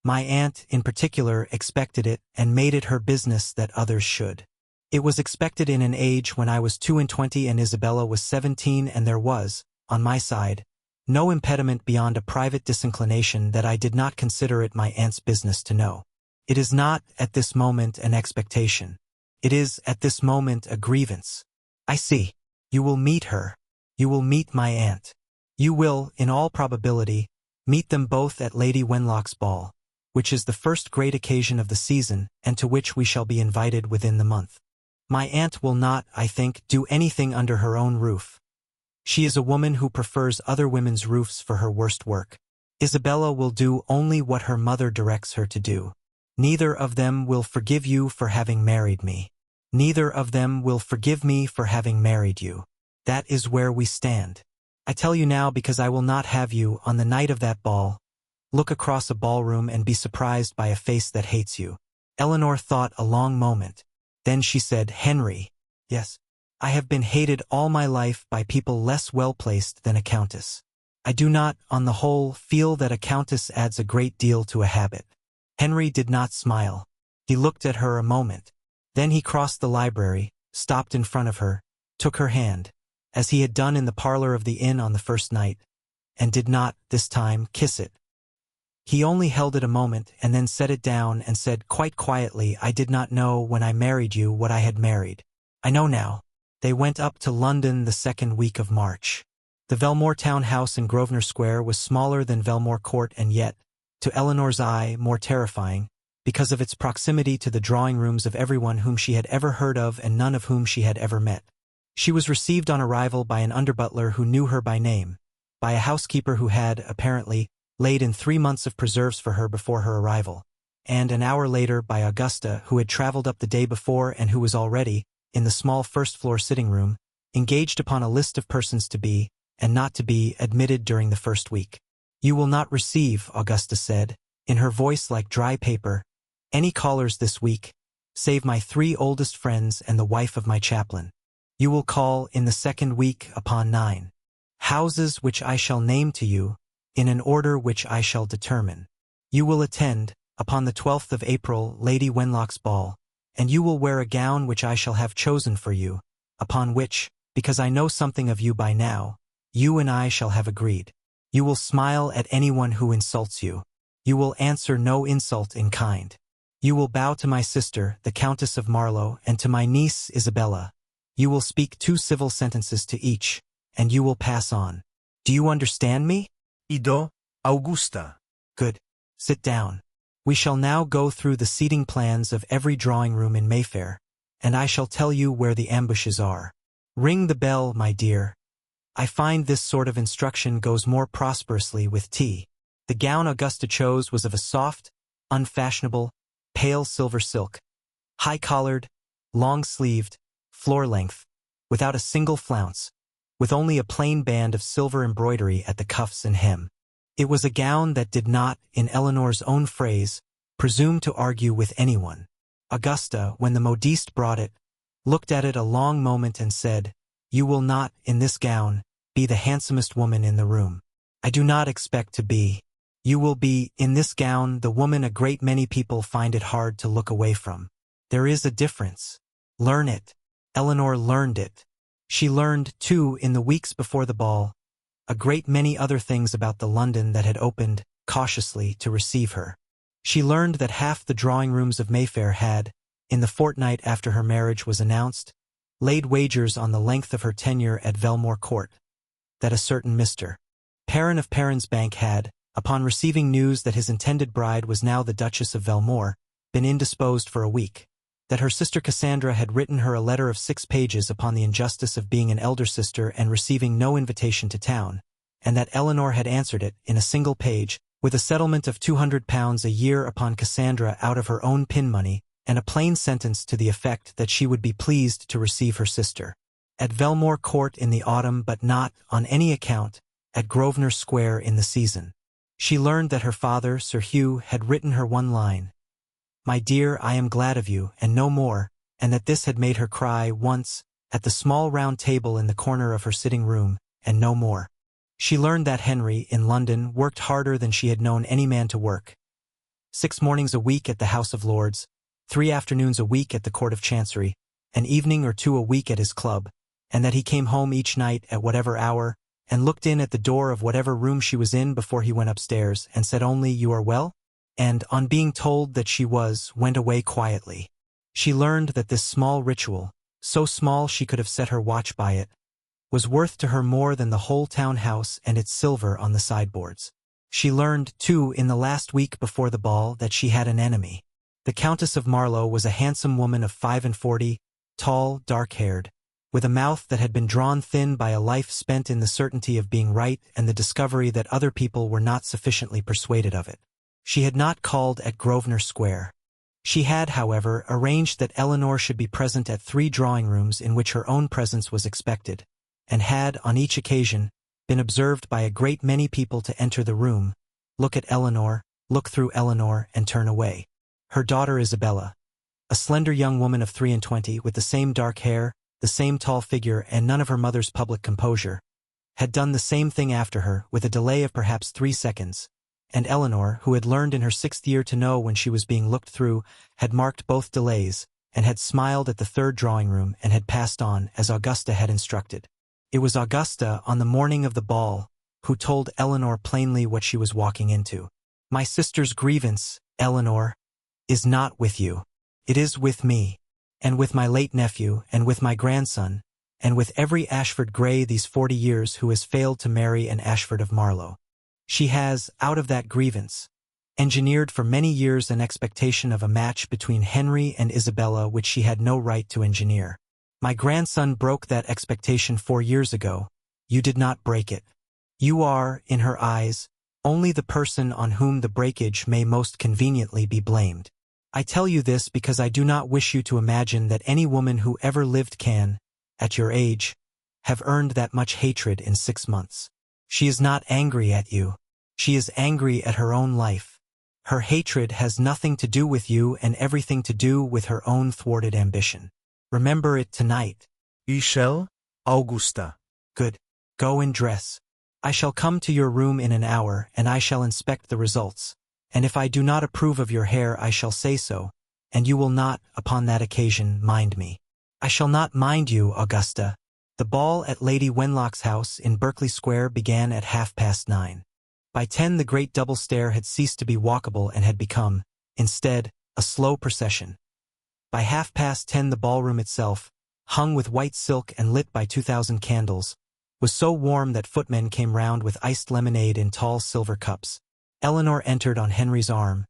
My aunt, in particular, expected it and made it her business that others should. It was expected in an age when I was 22 and Isabella was 17, and there was, on my side, no impediment beyond a private disinclination that I did not consider it my aunt's business to know. It is not, at this moment, an expectation. It is, at this moment, a grievance. I see. You will meet her. You will meet my aunt. You will, in all probability, meet them both at Lady Wenlock's ball, which is the first great occasion of the season, and to which we shall be invited within the month. My aunt will not, I think, do anything under her own roof. She is a woman who prefers other women's roofs for her worst work. Isabella will do only what her mother directs her to do. Neither of them will forgive you for having married me. Neither of them will forgive me for having married you. That is where we stand. I tell you now because I will not have you, on the night of that ball, look across a ballroom and be surprised by a face that hates you. Eleanor thought a long moment. Then she said, Henry. Yes. I have been hated all my life by people less well-placed than a countess. I do not, on the whole, feel that a countess adds a great deal to a habit. Henry did not smile. He looked at her a moment. Then he crossed the library, stopped in front of her, took her hand, as he had done in the parlor of the inn on the first night, and did not, this time, kiss it. He only held it a moment and then set it down and said quite quietly, I did not know when I married you what I had married. I know now. They went up to London the second week of March. The Velmore town house in Grosvenor Square was smaller than Velmore Court and yet, to Eleanor's eye, more terrifying, because of its proximity to the drawing rooms of everyone whom she had ever heard of and none of whom she had ever met. She was received on arrival by an under-butler who knew her by name, by a housekeeper who had, apparently, laid in 3 months of preserves for her before her arrival, and an hour later by Augusta, who had traveled up the day before and who was already, in the small first-floor sitting-room, engaged upon a list of persons to be, and not to be, admitted during the first week. You will not receive, Augusta said, in her voice like dry paper, any callers this week, save my 3 oldest friends and the wife of my chaplain. You will call in the second week upon 9 houses which I shall name to you, in an order which I shall determine. You will attend, upon the 12th of April, Lady Wenlock's ball, and you will wear a gown which I shall have chosen for you, upon which, because I know something of you by now, you and I shall have agreed. You will smile at anyone who insults you. You will answer no insult in kind. You will bow to my sister, the Countess of Marlowe, and to my niece, Isabella. You will speak 2 civil sentences to each, and you will pass on. Do you understand me? Ido, Augusta. Good. Sit down. We shall now go through the seating plans of every drawing room in Mayfair, and I shall tell you where the ambushes are. Ring the bell, my dear. I find this sort of instruction goes more prosperously with tea. The gown Augusta chose was of a soft, unfashionable, pale silver silk, high-collared, long-sleeved, floor-length, without a single flounce, with only a plain band of silver embroidery at the cuffs and hem. It was a gown that did not, in Eleanor's own phrase, presume to argue with anyone. Augusta, when the modiste brought it, looked at it a long moment and said, You will not, in this gown, be the handsomest woman in the room. I do not expect to be. You will be, in this gown, the woman a great many people find it hard to look away from. There is a difference. Learn it. Eleanor learned it. She learned, too, in the weeks before the ball, a great many other things about the London that had opened, cautiously, to receive her. She learned that half the drawing rooms of Mayfair had, in the fortnight after her marriage was announced, laid wagers on the length of her tenure at Velmore Court, that a certain Mr. Perrin of Perrin's Bank had, upon receiving news that his intended bride was now the Duchess of Velmore, been indisposed for a week, that her sister Cassandra had written her a letter of 6 pages upon the injustice of being an elder sister and receiving no invitation to town, and that Eleanor had answered it, in a single page, with a settlement of £200 a year upon Cassandra out of her own pin money, and a plain sentence to the effect that she would be pleased to receive her sister at Velmore Court in the autumn, but not, on any account, at Grosvenor Square in the season. She learned that her father, Sir Hugh, had written her one line, My dear, I am glad of you, and no more, and that this had made her cry once, at the small round table in the corner of her sitting room, and no more. She learned that Henry, in London, worked harder than she had known any man to work. 6 mornings a week at the House of Lords, 3 afternoons a week at the Court of Chancery, an evening or 2 a week at his club, and that he came home each night at whatever hour, and looked in at the door of whatever room she was in before he went upstairs, and said only, You are well? and, on being told that she went away quietly. She learned that this small ritual, so small she could have set her watch by it, was worth to her more than the whole townhouse and its silver on the sideboards. She learned, too, in the last week before the ball that she had an enemy. The Countess of Marlowe was a handsome woman of 45, tall, dark-haired, with a mouth that had been drawn thin by a life spent in the certainty of being right and the discovery that other people were not sufficiently persuaded of it. She had not called at Grosvenor Square. She had, however, arranged that Eleanor should be present at 3 drawing-rooms in which her own presence was expected, and had, on each occasion, been observed by a great many people to enter the room, look at Eleanor, look through Eleanor, and turn away. Her daughter Isabella, a slender young woman of 23, with the same dark hair, the same tall figure, and none of her mother's public composure, had done the same thing after her, with a delay of perhaps 3 seconds, and Eleanor, who had learned in her 6th year to know when she was being looked through, had marked both delays, and had smiled at the 3rd drawing-room and had passed on, as Augusta had instructed. It was Augusta, on the morning of the ball, who told Eleanor plainly what she was walking into. "My sister's grievance, Eleanor, is not with you. It is with me, and with my late nephew, and with my grandson, and with every Ashford Grey these 40 years who has failed to marry an Ashford of Marlowe. She has, out of that grievance, engineered for many years an expectation of a match between Henry and Isabella which she had no right to engineer. My grandson broke that expectation 4 years ago. You did not break it. You are, in her eyes, only the person on whom the breakage may most conveniently be blamed. I tell you this because I do not wish you to imagine that any woman who ever lived can, at your age, have earned that much hatred in 6 months. She is not angry at you. She is angry at her own life. Her hatred has nothing to do with you and everything to do with her own thwarted ambition. Remember it tonight." I shall, Augusta. "Good. Go and dress. I shall come to your room in an hour, and I shall inspect the results. And if I do not approve of your hair I shall say so, and you will not, upon that occasion, mind me." "I shall not mind you, Augusta." The ball at Lady Wenlock's house in Berkeley Square began at 9:30. By 10 the great double stair had ceased to be walkable and had become, instead, a slow procession. By 10:30 the ballroom itself, hung with white silk and lit by 2,000 candles, was so warm that footmen came round with iced lemonade in tall silver cups. Eleanor entered on Henry's arm,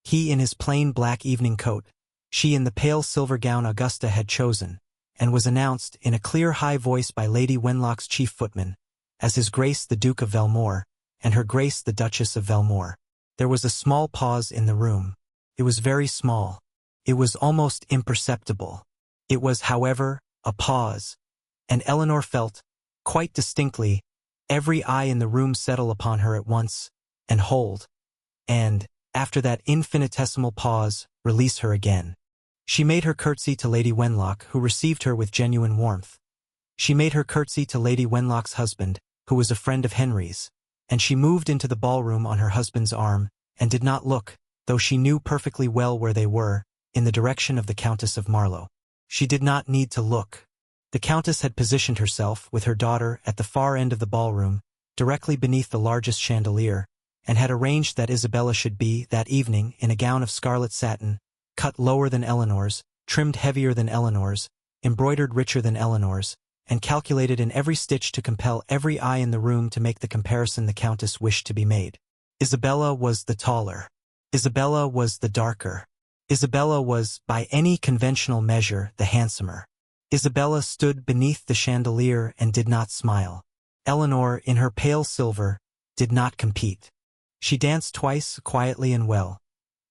he in his plain black evening coat, she in the pale silver gown Augusta had chosen, and was announced, in a clear high voice by Lady Wenlock's chief footman, as His Grace the Duke of Velmore, and Her Grace the Duchess of Velmore. There was a small pause in the room. It was very small. It was almost imperceptible. It was, however, a pause, and Eleanor felt, quite distinctly, every eye in the room settle upon her at once, and hold, and, after that infinitesimal pause, release her again. She made her curtsy to Lady Wenlock, who received her with genuine warmth. She made her curtsy to Lady Wenlock's husband, who was a friend of Henry's, and she moved into the ballroom on her husband's arm, and did not look, though she knew perfectly well where they were, in the direction of the Countess of Marlowe. She did not need to look. The Countess had positioned herself, with her daughter, at the far end of the ballroom, directly beneath the largest chandelier, and had arranged that Isabella should be, that evening, in a gown of scarlet satin, cut lower than Eleanor's, trimmed heavier than Eleanor's, embroidered richer than Eleanor's, and calculated in every stitch to compel every eye in the room to make the comparison the Countess wished to be made. Isabella was the taller. Isabella was the darker. Isabella was, by any conventional measure, the handsomer. Isabella stood beneath the chandelier and did not smile. Eleanor, in her pale silver, did not compete. She danced twice, quietly and well.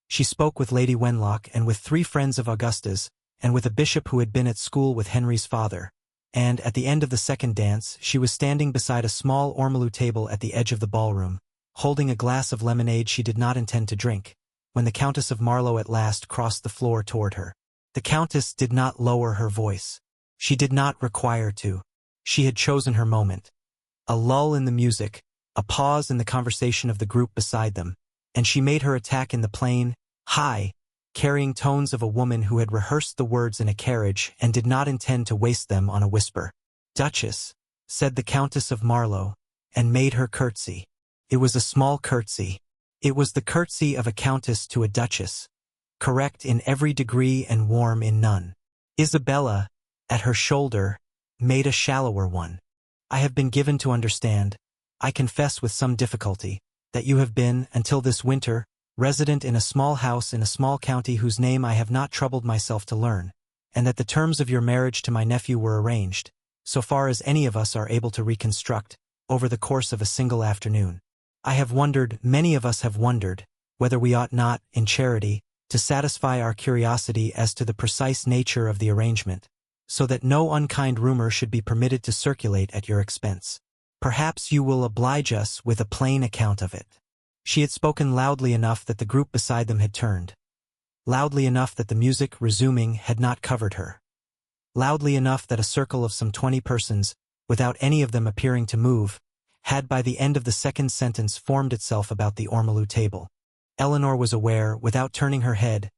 She spoke with Lady Wenlock and with 3 friends of Augusta's, and with a bishop who had been at school with Henry's father, and, at the end of the second dance, she was standing beside a small ormolu table at the edge of the ballroom, holding a glass of lemonade she did not intend to drink, when the Countess of Marlowe at last crossed the floor toward her. The Countess did not lower her voice. She did not require to. She had chosen her moment. A lull in the music, a pause in the conversation of the group beside them, and she made her attack in the plain, high, carrying tones of a woman who had rehearsed the words in a carriage and did not intend to waste them on a whisper. "Duchess," said the Countess of Marlowe, and made her curtsy. It was a small curtsy. It was the curtsy of a countess to a duchess, correct in every degree and warm in none. Isabella, at her shoulder, made a shallower one. I have been given to understand, I confess with some difficulty, that you have been, until this winter, resident in a small house in a small county whose name I have not troubled myself to learn, and that the terms of your marriage to my nephew were arranged, so far as any of us are able to reconstruct, over the course of a single afternoon. I have wondered, many of us have wondered, whether we ought not, in charity, to satisfy our curiosity as to the precise nature of the arrangement, so that no unkind rumor should be permitted to circulate at your expense. Perhaps you will oblige us with a plain account of it. She had spoken loudly enough that the group beside them had turned. Loudly enough that the music, resuming, had not covered her. Loudly enough that a circle of some 20 persons, without any of them appearing to move, had by the end of the second sentence formed itself about the ormolu table. Eleanor was aware, without turning her head,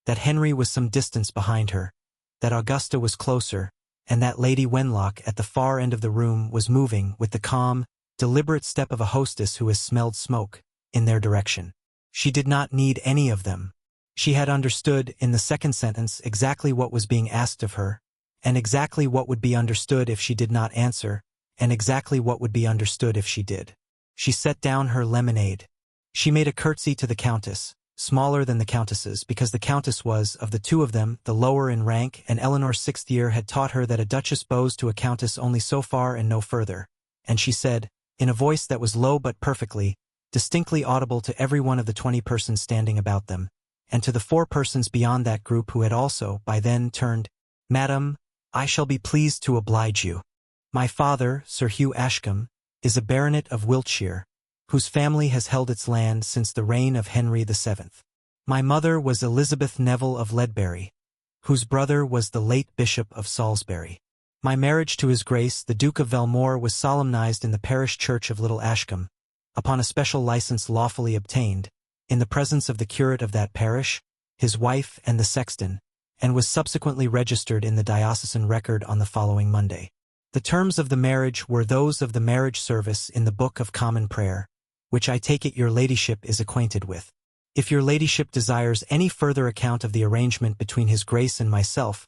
that Henry was some distance behind her, that Augusta was closer, and that Lady Wenlock at the far end of the room was moving with the calm, deliberate step of a hostess who has smelled smoke, in their direction. She did not need any of them. She had understood, in the second sentence, exactly what was being asked of her, and exactly what would be understood if she did not answer, and exactly what would be understood if she did. She set down her lemonade. She made a curtsy to the countess, smaller than the countesses, because the countess was, of the two of them, the lower in rank, and Eleanor's 6th year had taught her that a duchess bows to a countess only so far and no further, and she said, in a voice that was low but perfectly, distinctly audible to every one of the 20 persons standing about them, and to the 4 persons beyond that group who had also, by then, turned, "Madam, I shall be pleased to oblige you. My father, Sir Hugh Ashcombe, is a baronet of Wiltshire, whose family has held its land since the reign of Henry VII. My mother was Elizabeth Neville of Ledbury, whose brother was the late Bishop of Salisbury. My marriage to His Grace the Duke of Velmore was solemnized in the parish church of Little Ashcombe, upon a special license lawfully obtained, in the presence of the curate of that parish, his wife and the sexton, and was subsequently registered in the diocesan record on the following Monday. The terms of the marriage were those of the marriage service in the Book of Common Prayer, which I take it your ladyship is acquainted with. If your ladyship desires any further account of the arrangement between His Grace and myself,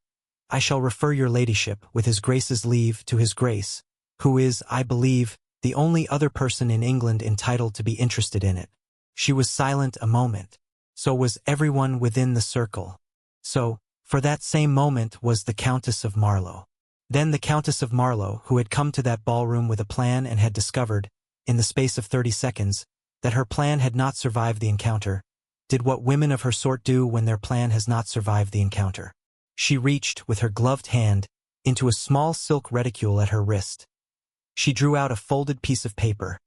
I shall refer your ladyship, with His Grace's leave, to His Grace, who is, I believe, the only other person in England entitled to be interested in it. She was silent a moment. So was everyone within the circle. So, for that same moment, was the Countess of Marlow. Then the Countess of Marlow, who had come to that ballroom with a plan and had discovered, in the space of 30 seconds, that her plan had not survived the encounter, did what women of her sort do when their plan has not survived the encounter. She reached, with her gloved hand, into a small silk reticule at her wrist. She drew out a folded piece of paper.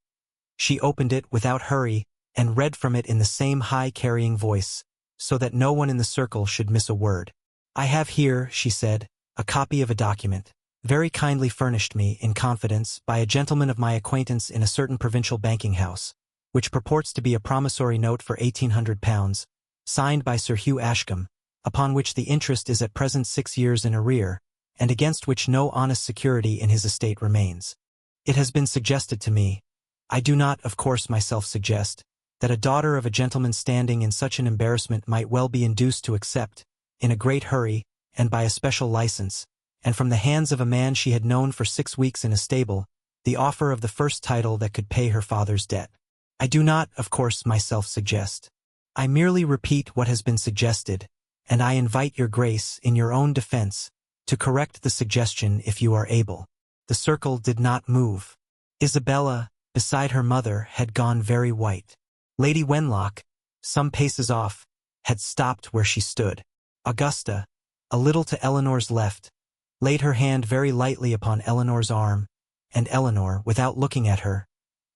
She opened it without hurry and read from it in the same high-carrying voice, so that no one in the circle should miss a word. I have here, she said, a copy of a document, very kindly furnished me, in confidence, by a gentleman of my acquaintance in a certain provincial banking house, which purports to be a promissory note for £1,800, signed by Sir Hugh Ashcombe, upon which the interest is at present 6 years in arrear, and against which no honest security in his estate remains. It has been suggested to me, I do not, of course, myself suggest, that a daughter of a gentleman standing in such an embarrassment might well be induced to accept, in a great hurry, and by a special license, and from the hands of a man she had known for 6 weeks in a stable, the offer of the first title that could pay her father's debt. I do not, of course, myself suggest. I merely repeat what has been suggested, and I invite your Grace, in your own defense, to correct the suggestion if you are able. The circle did not move. Isabella, beside her mother, had gone very white. Lady Wenlock, some paces off, had stopped where she stood. Augusta, a little to Eleanor's left, laid her hand very lightly upon Eleanor's arm, and Eleanor, without looking at her,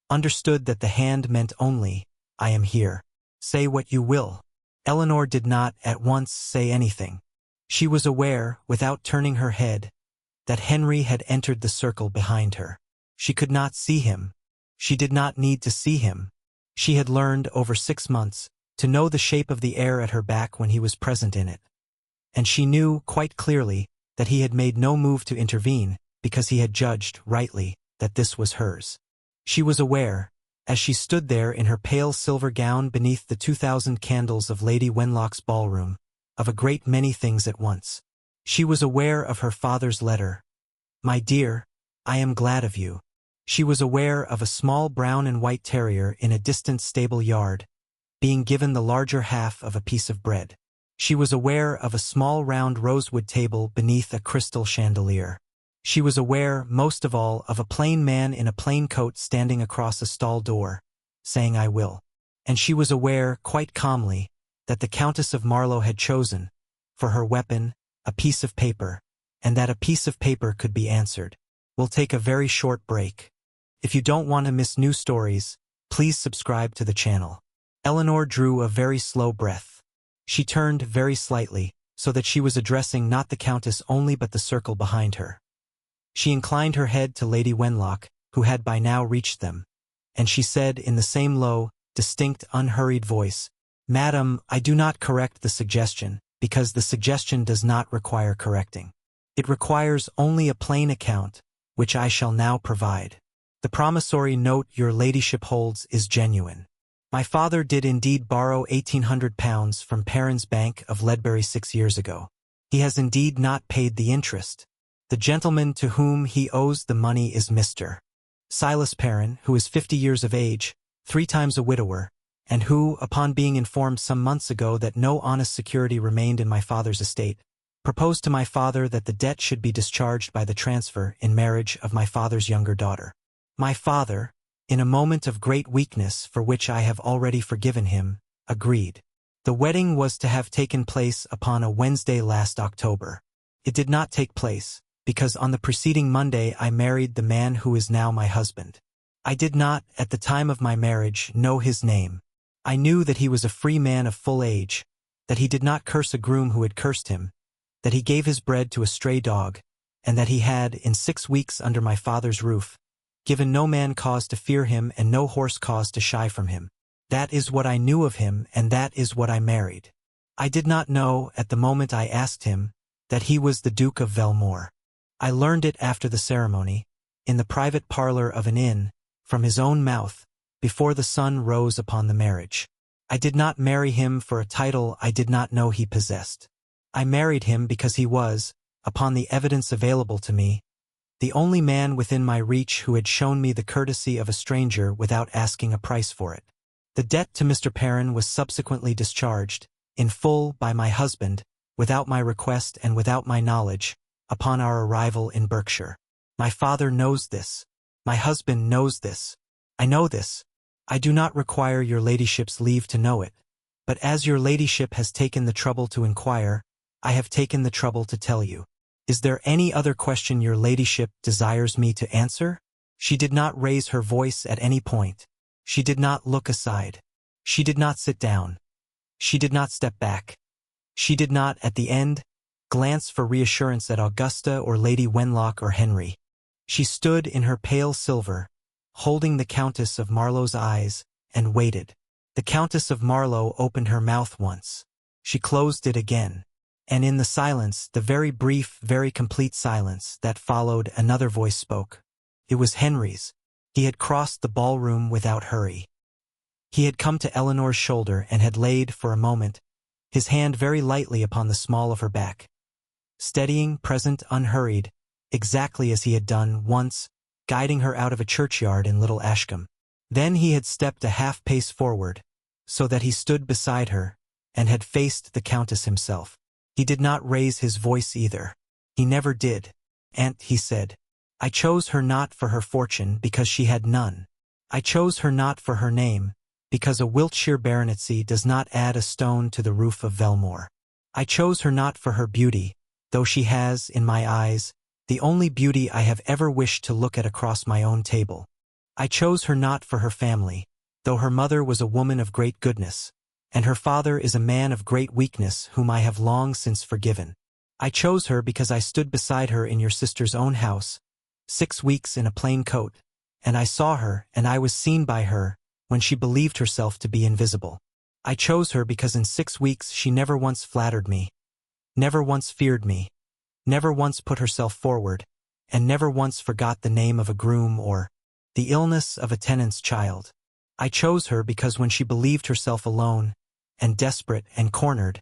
understood that the hand meant only, I am here. Say what you will. Eleanor did not at once say anything. She was aware, without turning her head, that Henry had entered the circle behind her. She could not see him. She did not need to see him. She had learned, over 6 months, to know the shape of the air at her back when he was present in it. And she knew, quite clearly, that he had made no move to intervene, because he had judged, rightly, that this was hers. She was aware, as she stood there in her pale silver gown beneath the 2,000 candles of Lady Wenlock's ballroom, of a great many things at once. She was aware of her father's letter. "My dear, I am glad of you." She was aware of a small brown and white terrier in a distant stable yard, being given the larger half of a piece of bread. She was aware of a small round rosewood table beneath a crystal chandelier. She was aware, most of all, of a plain man in a plain coat standing across a stall door, saying "I will." And she was aware, quite calmly, that the Countess of Marlowe had chosen, for her weapon, a piece of paper, and that a piece of paper could be answered. We'll take a very short break. If you don't want to miss new stories, please subscribe to the channel. Eleanor drew a very slow breath. She turned very slightly, so that she was addressing not the Countess only but the circle behind her. She inclined her head to Lady Wenlock, who had by now reached them, and she said in the same low, distinct, unhurried voice, "Madam, I do not correct the suggestion, because the suggestion does not require correcting. It requires only a plain account, which I shall now provide. The promissory note your ladyship holds is genuine. My father did indeed borrow £1,800 from Perrin's Bank of Ledbury 6 years ago. He has indeed not paid the interest. The gentleman to whom he owes the money is Mr. Silas Perrin, who is 50 years of age, 3 times a widower, and who, upon being informed some months ago that no honest security remained in my father's estate, proposed to my father that the debt should be discharged by the transfer in marriage of my father's younger daughter. My father, in a moment of great weakness for which I have already forgiven him, agreed. The wedding was to have taken place upon a Wednesday last October. It did not take place, because on the preceding Monday I married the man who is now my husband. I did not, at the time of my marriage, know his name. I knew that he was a free man of full age, that he did not curse a groom who had cursed him, that he gave his bread to a stray dog, and that he had, in 6 weeks under my father's roof, given no man cause to fear him and no horse cause to shy from him. That is what I knew of him, and that is what I married. I did not know, at the moment I asked him, that he was the Duke of Velmore. I learned it after the ceremony, in the private parlour of an inn, from his own mouth, before the sun rose upon the marriage. I did not marry him for a title I did not know he possessed. I married him because he was, upon the evidence available to me, the only man within my reach who had shown me the courtesy of a stranger without asking a price for it. The debt to Mr. Perrin was subsequently discharged, in full, by my husband, without my request and without my knowledge, upon our arrival in Berkshire. My father knows this. My husband knows this. I know this. I do not require your ladyship's leave to know it, but as your ladyship has taken the trouble to inquire, I have taken the trouble to tell you. Is there any other question your ladyship desires me to answer?" She did not raise her voice at any point. She did not look aside. She did not sit down. She did not step back. She did not, at the end, glance for reassurance at Augusta or Lady Wenlock or Henry. She stood in her pale silver, holding the Countess of Marlowe's eyes, and waited. The Countess of Marlowe opened her mouth once. She closed it again. And in the silence, the very brief, very complete silence that followed, another voice spoke. It was Henry's. He had crossed the ballroom without hurry. He had come to Eleanor's shoulder and had laid, for a moment, his hand very lightly upon the small of her back. Steadying, present, unhurried, exactly as he had done once, guiding her out of a churchyard in Little Ashcombe. Then he had stepped a half-pace forward, so that he stood beside her, and had faced the Countess himself. He did not raise his voice either. He never did. "Aunt," he said, "I chose her not for her fortune, because she had none. I chose her not for her name, because a Wiltshire baronetcy does not add a stone to the roof of Velmore. I chose her not for her beauty, though she has, in my eyes, the only beauty I have ever wished to look at across my own table. I chose her not for her family, though her mother was a woman of great goodness, and her father is a man of great weakness whom I have long since forgiven. I chose her because I stood beside her in your sister's own house, 6 weeks in a plain coat, and I saw her, and I was seen by her, when she believed herself to be invisible. I chose her because in 6 weeks she never once flattered me, never once feared me, never once put herself forward, and never once forgot the name of a groom or the illness of a tenant's child. I chose her because when she believed herself alone, and desperate and cornered,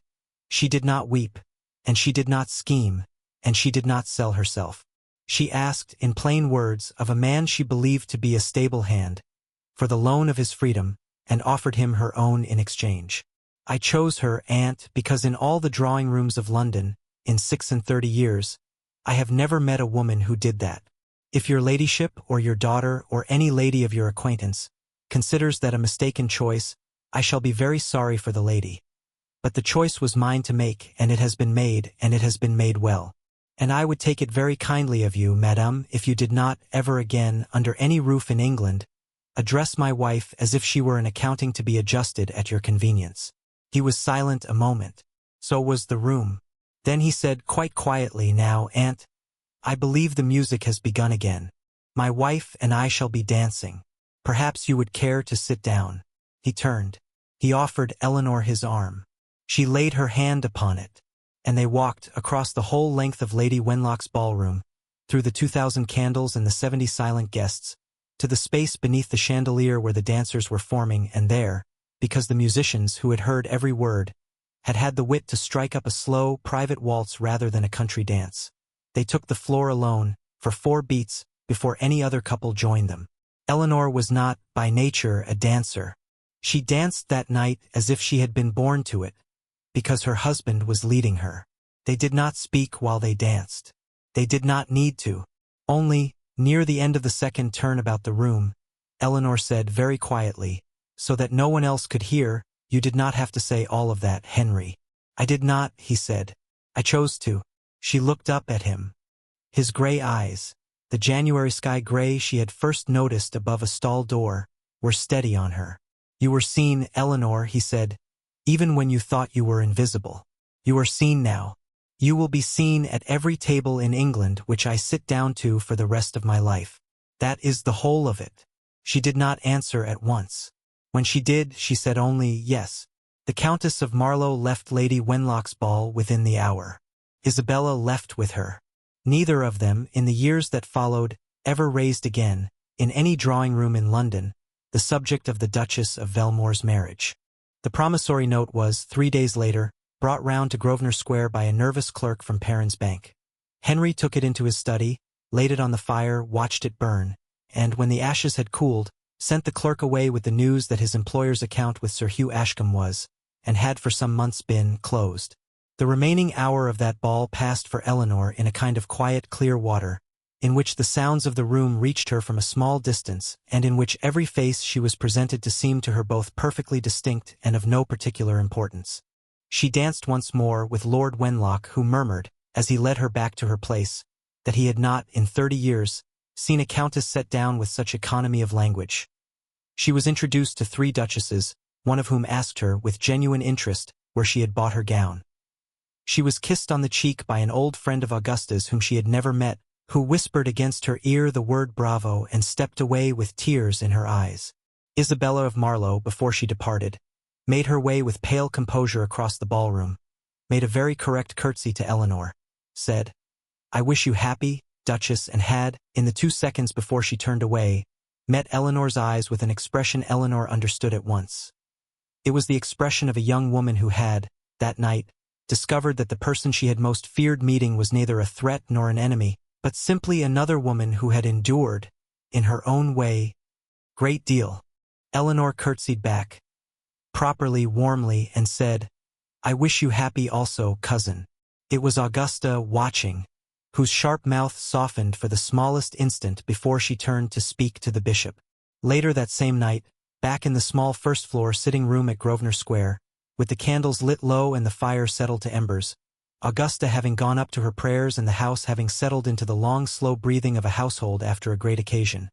she did not weep, and she did not scheme, and she did not sell herself. She asked, in plain words, of a man she believed to be a stable hand, for the loan of his freedom, and offered him her own in exchange. I chose her, aunt, because in all the drawing-rooms of London, in 36 years, I have never met a woman who did that. If your ladyship, or your daughter, or any lady of your acquaintance, considers that a mistaken choice, I shall be very sorry for the lady. But the choice was mine to make, and it has been made, and it has been made well. And I would take it very kindly of you, madame, if you did not, ever again, under any roof in England, address my wife as if she were an accounting to be adjusted at your convenience. He was silent a moment. So was the room. Then he said quite quietly, now, aunt, I believe the music has begun again. My wife and I shall be dancing. Perhaps you would care to sit down. He turned. He offered Eleanor his arm. She laid her hand upon it, and they walked across the whole length of Lady Wenlock's ballroom, through the 2,000 candles and the 70 silent guests, to the space beneath the chandelier where the dancers were forming, and there, because the musicians, who had heard every word, had had the wit to strike up a slow, private waltz rather than a country dance, they took the floor alone, for 4 beats, before any other couple joined them. Eleanor was not, by nature, a dancer. She danced that night as if she had been born to it, because her husband was leading her. They did not speak while they danced. They did not need to. Only, near the end of the second turn about the room, Eleanor said very quietly, so that no one else could hear, you did not have to say all of that, Henry. I did not, he said. I chose to. She looked up at him. His gray eyes, the January sky gray she had first noticed above a stall door, were steady on her. You were seen, Eleanor, he said, even when you thought you were invisible. You are seen now. You will be seen at every table in England which I sit down to for the rest of my life. That is the whole of it. She did not answer at once. When she did, she said only, yes. The Countess of Marlow left Lady Wenlock's ball within the hour. Isabella left with her. Neither of them, in the years that followed, ever raised again, in any drawing-room in London, the subject of the Duchess of Velmore's marriage. The promissory note was, 3 days later, brought round to Grosvenor Square by a nervous clerk from Perrin's Bank. Henry took it into his study, laid it on the fire, watched it burn, and, when the ashes had cooled, sent the clerk away with the news that his employer's account with Sir Hugh Ashcombe was, and had for some months been, closed. The remaining hour of that ball passed for Eleanor in a kind of quiet, clear water, in which the sounds of the room reached her from a small distance, and in which every face she was presented to seem to her both perfectly distinct and of no particular importance. She danced once more with Lord Wenlock, who murmured, as he led her back to her place, that he had not, in 30 years, seen a countess set down with such economy of language. She was introduced to 3 duchesses, one of whom asked her, with genuine interest, where she had bought her gown. She was kissed on the cheek by an old friend of Augusta's whom she had never met, who whispered against her ear the word bravo and stepped away with tears in her eyes. Isabella of Marlow, before she departed, made her way with pale composure across the ballroom, made a very correct curtsy to Eleanor, said, I wish you happy, Duchess, and had, in the 2 seconds before she turned away, met Eleanor's eyes with an expression Eleanor understood at once. It was the expression of a young woman who had, that night, discovered that the person she had most feared meeting was neither a threat nor an enemy, but simply another woman who had endured, in her own way, great deal. Eleanor curtsied back, properly, warmly, and said, I wish you happy also, cousin. It was Augusta, watching, whose sharp mouth softened for the smallest instant before she turned to speak to the bishop. Later that same night, back in the small first-floor sitting-room at Grosvenor Square, with the candles lit low and the fire settled to embers, Augusta having gone up to her prayers and the house having settled into the long, slow breathing of a household after a great occasion,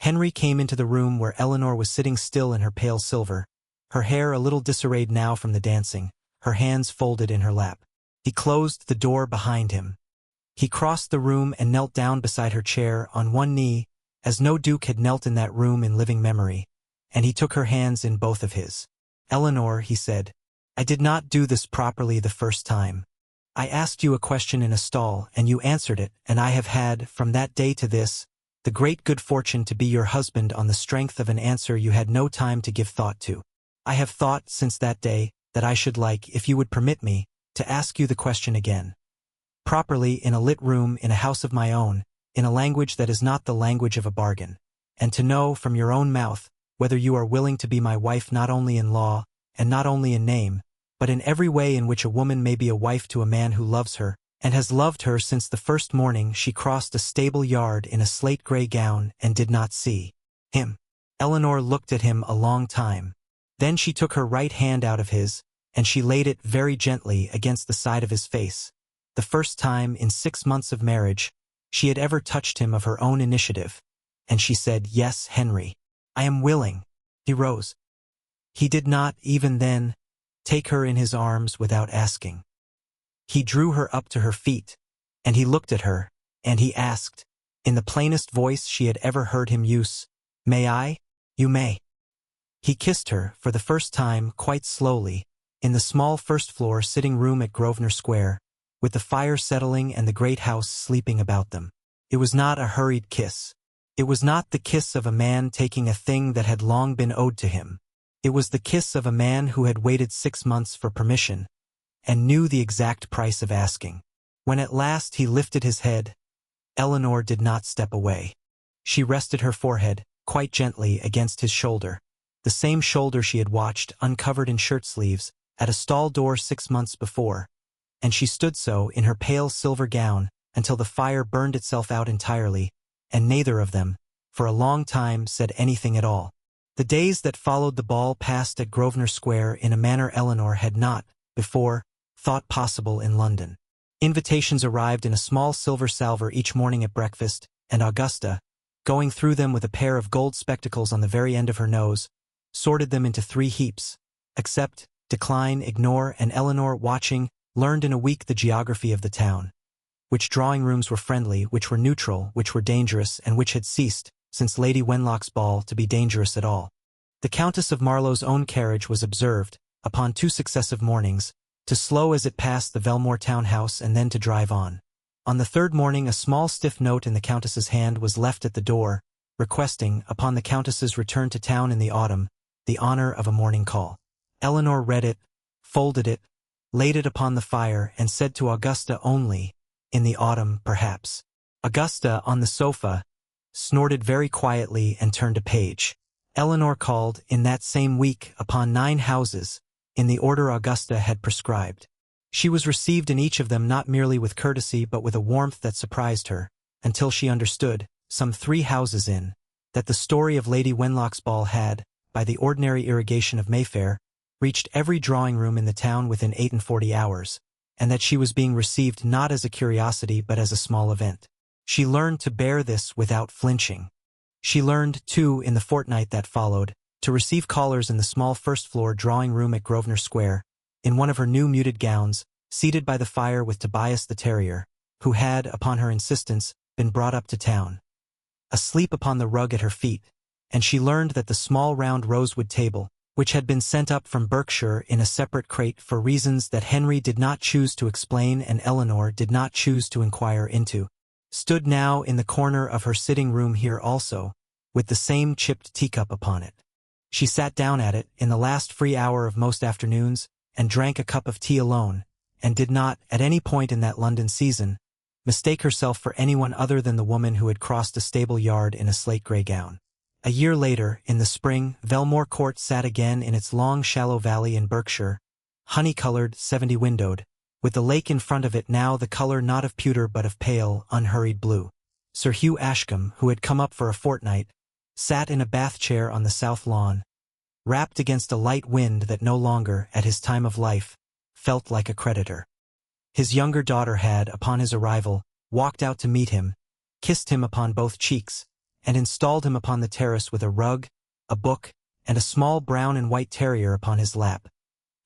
Henry came into the room where Eleanor was sitting still in her pale silver, her hair a little disarrayed now from the dancing, her hands folded in her lap. He closed the door behind him. He crossed the room and knelt down beside her chair on one knee, as no duke had knelt in that room in living memory, and he took her hands in both of his. Eleanor, he said, I did not do this properly the first time. I asked you a question in a stall, and you answered it, and I have had, from that day to this, the great good fortune to be your husband on the strength of an answer you had no time to give thought to. I have thought since that day that I should like, if you would permit me, to ask you the question again. Properly, in a lit room, in a house of my own, in a language that is not the language of a bargain, and to know from your own mouth whether you are willing to be my wife not only in law, and not only in name, but in every way in which a woman may be a wife to a man who loves her, and has loved her since the first morning she crossed a stable yard in a slate-gray gown and did not see him. Eleanor looked at him a long time. Then she took her right hand out of his, and she laid it very gently against the side of his face. The first time in 6 months of marriage she had ever touched him of her own initiative, and she said, "Yes, Henry, I am willing." He rose. He did not, even then, take her in his arms without asking. He drew her up to her feet, and he looked at her, and he asked, in the plainest voice she had ever heard him use, "May I?" "You may." He kissed her, for the first time, quite slowly, in the small first-floor sitting-room at Grosvenor Square, with the fire settling and the great house sleeping about them. It was not a hurried kiss. It was not the kiss of a man taking a thing that had long been owed to him. It was the kiss of a man who had waited 6 months for permission, and knew the exact price of asking. When at last he lifted his head, Eleanor did not step away. She rested her forehead, quite gently, against his shoulder, the same shoulder she had watched, uncovered in shirt-sleeves, at a stall door 6 months before, and she stood so, in her pale silver gown, until the fire burned itself out entirely, and neither of them, for a long time, said anything at all. The days that followed the ball passed at Grosvenor Square in a manner Eleanor had not, before, thought possible in London. Invitations arrived in a small silver salver each morning at breakfast, and Augusta, going through them with a pair of gold spectacles on the very end of her nose, sorted them into 3 heaps: accept, decline, ignore, and Eleanor, watching, learned in a week the geography of the town. Which drawing-rooms were friendly, which were neutral, which were dangerous, and which had ceased, since Lady Wenlock's ball, to be dangerous at all. The Countess of Marlowe's own carriage was observed, upon 2 successive mornings, to slow as it passed the Velmore town-house and then to drive on. On the 3rd morning a small stiff note in the Countess's hand was left at the door, requesting, upon the Countess's return to town in the autumn, the honor of a morning call. Eleanor read it, folded it, laid it upon the fire, and said to Augusta only, "In the autumn, perhaps." Augusta, on the sofa, snorted very quietly and turned a page. Eleanor called, in that same week, upon 9 houses, in the order Augusta had prescribed. She was received in each of them not merely with courtesy but with a warmth that surprised her, until she understood, some 3 houses in, that the story of Lady Wenlock's ball had, by the ordinary irrigation of Mayfair, reached every drawing-room in the town within 48 hours, and that she was being received not as a curiosity but as a small event. She learned to bear this without flinching. She learned, too, in the fortnight that followed, to receive callers in the small first-floor drawing-room at Grosvenor Square, in one of her new muted gowns, seated by the fire with Tobias the terrier, who had, upon her insistence, been brought up to town, asleep upon the rug at her feet, and she learned that the small round rosewood table, which had been sent up from Berkshire in a separate crate for reasons that Henry did not choose to explain and Eleanor did not choose to inquire into, stood now in the corner of her sitting-room here also, with the same chipped teacup upon it. She sat down at it, in the last free hour of most afternoons, and drank a cup of tea alone, and did not, at any point in that London season, mistake herself for anyone other than the woman who had crossed a stable yard in a slate-gray gown. A year later, in the spring, Velmore Court sat again in its long shallow valley in Berkshire, honey-colored, 70-windowed, with the lake in front of it now the color not of pewter but of pale, unhurried blue. Sir Hugh Ashcombe, who had come up for a fortnight, sat in a bath-chair on the south lawn, wrapped against a light wind that no longer, at his time of life, felt like a creditor. His younger daughter had, upon his arrival, walked out to meet him, kissed him upon both cheeks, and installed him upon the terrace with a rug, a book, and a small brown and white terrier upon his lap,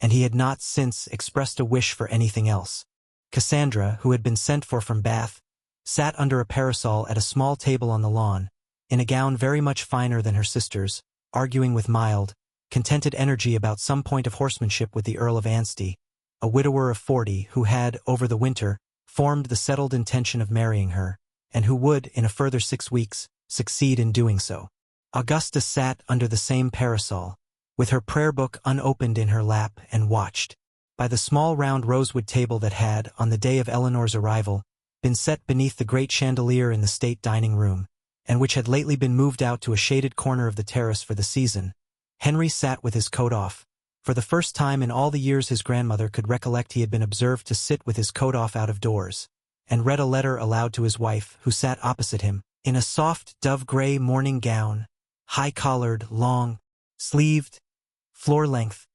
and he had not since expressed a wish for anything else. Cassandra, who had been sent for from Bath, sat under a parasol at a small table on the lawn, in a gown very much finer than her sister's, arguing with mild, contented energy about some point of horsemanship with the Earl of Anstey, a widower of 40 who had, over the winter, formed the settled intention of marrying her, and who would, in a further 6 weeks, succeed in doing so. Augusta sat under the same parasol, with her prayer book unopened in her lap, and watched. By the small round rosewood table that had, on the day of Eleanor's arrival, been set beneath the great chandelier in the state dining room, and which had lately been moved out to a shaded corner of the terrace for the season, Henry sat with his coat off. For the first time in all the years his grandmother could recollect he had been observed to sit with his coat off out of doors, and read a letter aloud to his wife, who sat opposite him, in a soft dove-gray morning gown, high-collared, long-sleeved, floor-length,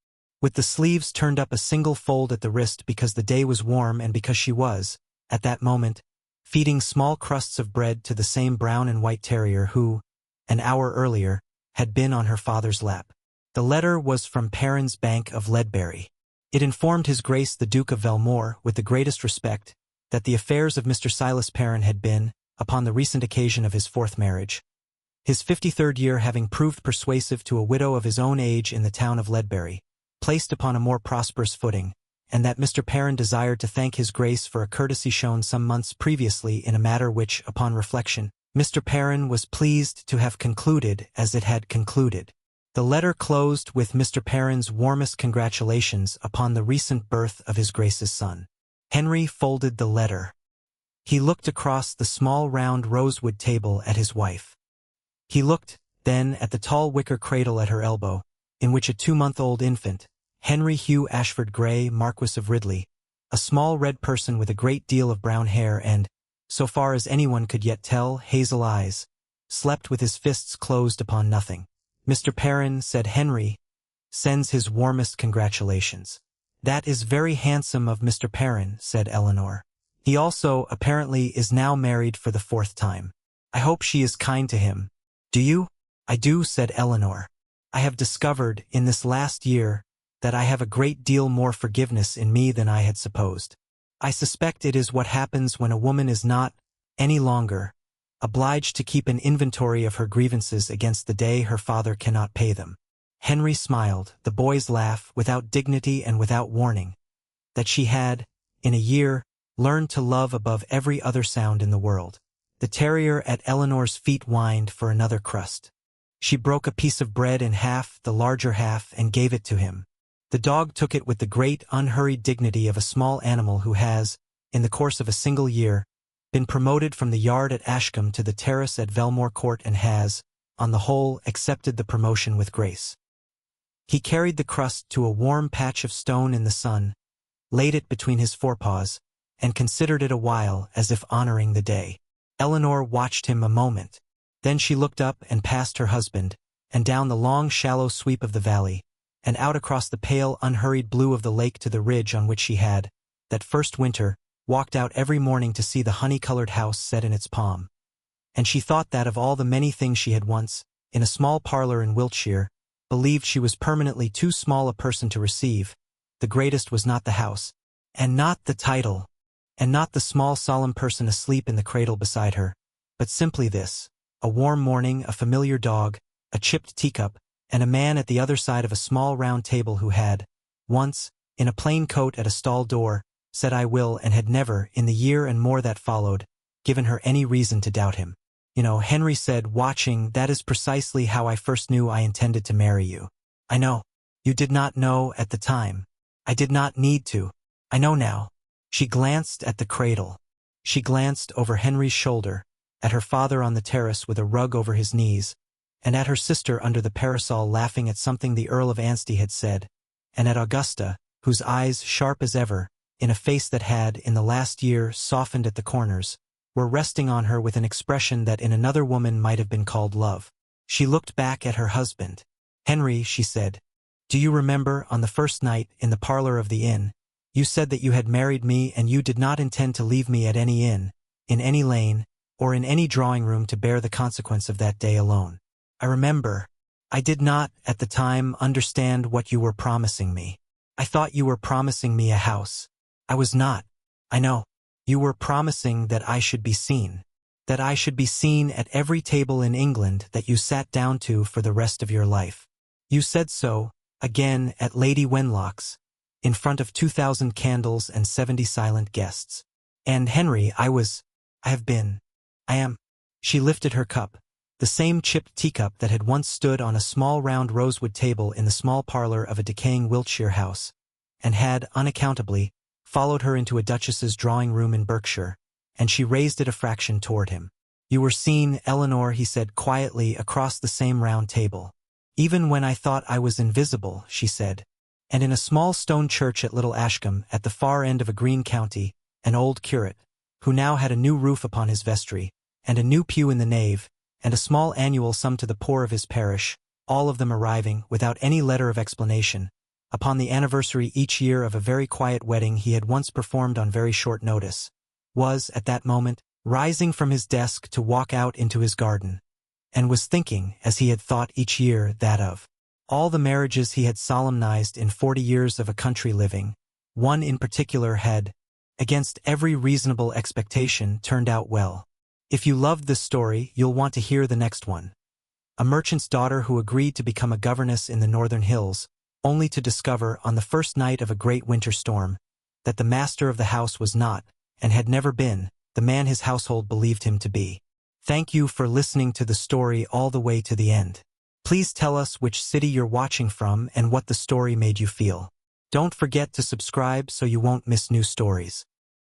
with the sleeves turned up a single fold at the wrist because the day was warm and because she was, at that moment, feeding small crusts of bread to the same brown and white terrier who, an hour earlier, had been on her father's lap. The letter was from Perrin's Bank of Ledbury. It informed His Grace the Duke of Velmore, with the greatest respect, that the affairs of Mr. Silas Perrin had been, upon the recent occasion of his 4th marriage, his 53rd year having proved persuasive to a widow of his own age in the town of Ledbury, placed upon a more prosperous footing, and that Mr. Perrin desired to thank His Grace for a courtesy shown some months previously in a matter which, upon reflection, Mr. Perrin was pleased to have concluded as it had concluded. The letter closed with Mr. Perrin's warmest congratulations upon the recent birth of His Grace's son. Henry folded the letter. He looked across the small round rosewood table at his wife. He looked, then, at the tall wicker cradle at her elbow, in which a 2-month-old infant, Henry Hugh Ashford Grey, Marquis of Ridley, a small red person with a great deal of brown hair and, so far as anyone could yet tell, hazel eyes, slept with his fists closed upon nothing. Mr. Perrin, said Henry, sends his warmest congratulations. That is very handsome of Mr. Perrin, said Eleanor. He also, apparently, is now married for the 4th time. I hope she is kind to him. Do you? I do, said Eleanor. I have discovered, in this last year, that I have a great deal more forgiveness in me than I had supposed. I suspect it is what happens when a woman is not, any longer, obliged to keep an inventory of her grievances against the day her father cannot pay them. Henry smiled, the boy's laugh, without dignity and without warning, that she had, in a year, learned to love above every other sound in the world. The terrier at Eleanor's feet whined for another crust. She broke a piece of bread in half, the larger half, and gave it to him. The dog took it with the great, unhurried dignity of a small animal who has, in the course of a single year, been promoted from the yard at Ashcombe to the terrace at Velmore Court and has, on the whole, accepted the promotion with grace. He carried the crust to a warm patch of stone in the sun, laid it between his forepaws, and considered it a while as if honoring the day. Eleanor watched him a moment. Then she looked up and past her husband, and down the long shallow sweep of the valley, and out across the pale unhurried blue of the lake to the ridge on which she had, that first winter, walked out every morning to see the honey-colored house set in its palm. And she thought that of all the many things she had once, in a small parlour in Wiltshire, believed she was permanently too small a person to receive, the greatest was not the house, and not the title, and not the small solemn person asleep in the cradle beside her, but simply this: a warm morning, a familiar dog, a chipped teacup, and a man at the other side of a small round table who had, once, in a plain coat at a stall door, said I will, and had never, in the year and more that followed, given her any reason to doubt him. You know, Henry said, watching, that is precisely how I first knew I intended to marry you. I know. You did not know at the time. I did not need to. I know now. She glanced at the cradle. She glanced over Henry's shoulder, at her father on the terrace with a rug over his knees, and at her sister under the parasol laughing at something the Earl of Anstey had said, and at Augusta, whose eyes, sharp as ever, in a face that had, in the last year, softened at the corners, were resting on her with an expression that in another woman might have been called love. She looked back at her husband. Henry, she said, do you remember, on the first night, in the parlour of the inn, you said that you had married me and you did not intend to leave me at any inn, in any lane, or in any drawing-room to bear the consequence of that day alone. I remember. I did not, at the time, understand what you were promising me. I thought you were promising me a house. I was not. I know. You were promising that I should be seen. That I should be seen at every table in England that you sat down to for the rest of your life. You said so, again, at Lady Wenlock's, in front of 2,000 candles and 70 silent guests. And, Henry, I am. She lifted her cup, the same chipped teacup that had once stood on a small round rosewood table in the small parlour of a decaying Wiltshire house, and had, unaccountably, followed her into a duchess's drawing-room in Berkshire, and she raised it a fraction toward him. "You were seen, Eleanor," he said quietly, across the same round table. "Even when I thought I was invisible," she said. And in a small stone church at Little Ashcombe, at the far end of a green county, an old curate, who now had a new roof upon his vestry, and a new pew in the nave, and a small annual sum to the poor of his parish, all of them arriving, without any letter of explanation, upon the anniversary each year of a very quiet wedding he had once performed on very short notice, was, at that moment, rising from his desk to walk out into his garden, and was thinking, as he had thought each year, that of all the marriages he had solemnized in 40 years of a country living, one in particular had, against every reasonable expectation, turned out well. If you loved this story, you'll want to hear the next one. A merchant's daughter who agreed to become a governess in the northern hills, only to discover, on the first night of a great winter storm, that the master of the house was not, and had never been, the man his household believed him to be. Thank you for listening to the story all the way to the end. Please tell us which city you're watching from and what the story made you feel. Don't forget to subscribe so you won't miss new stories.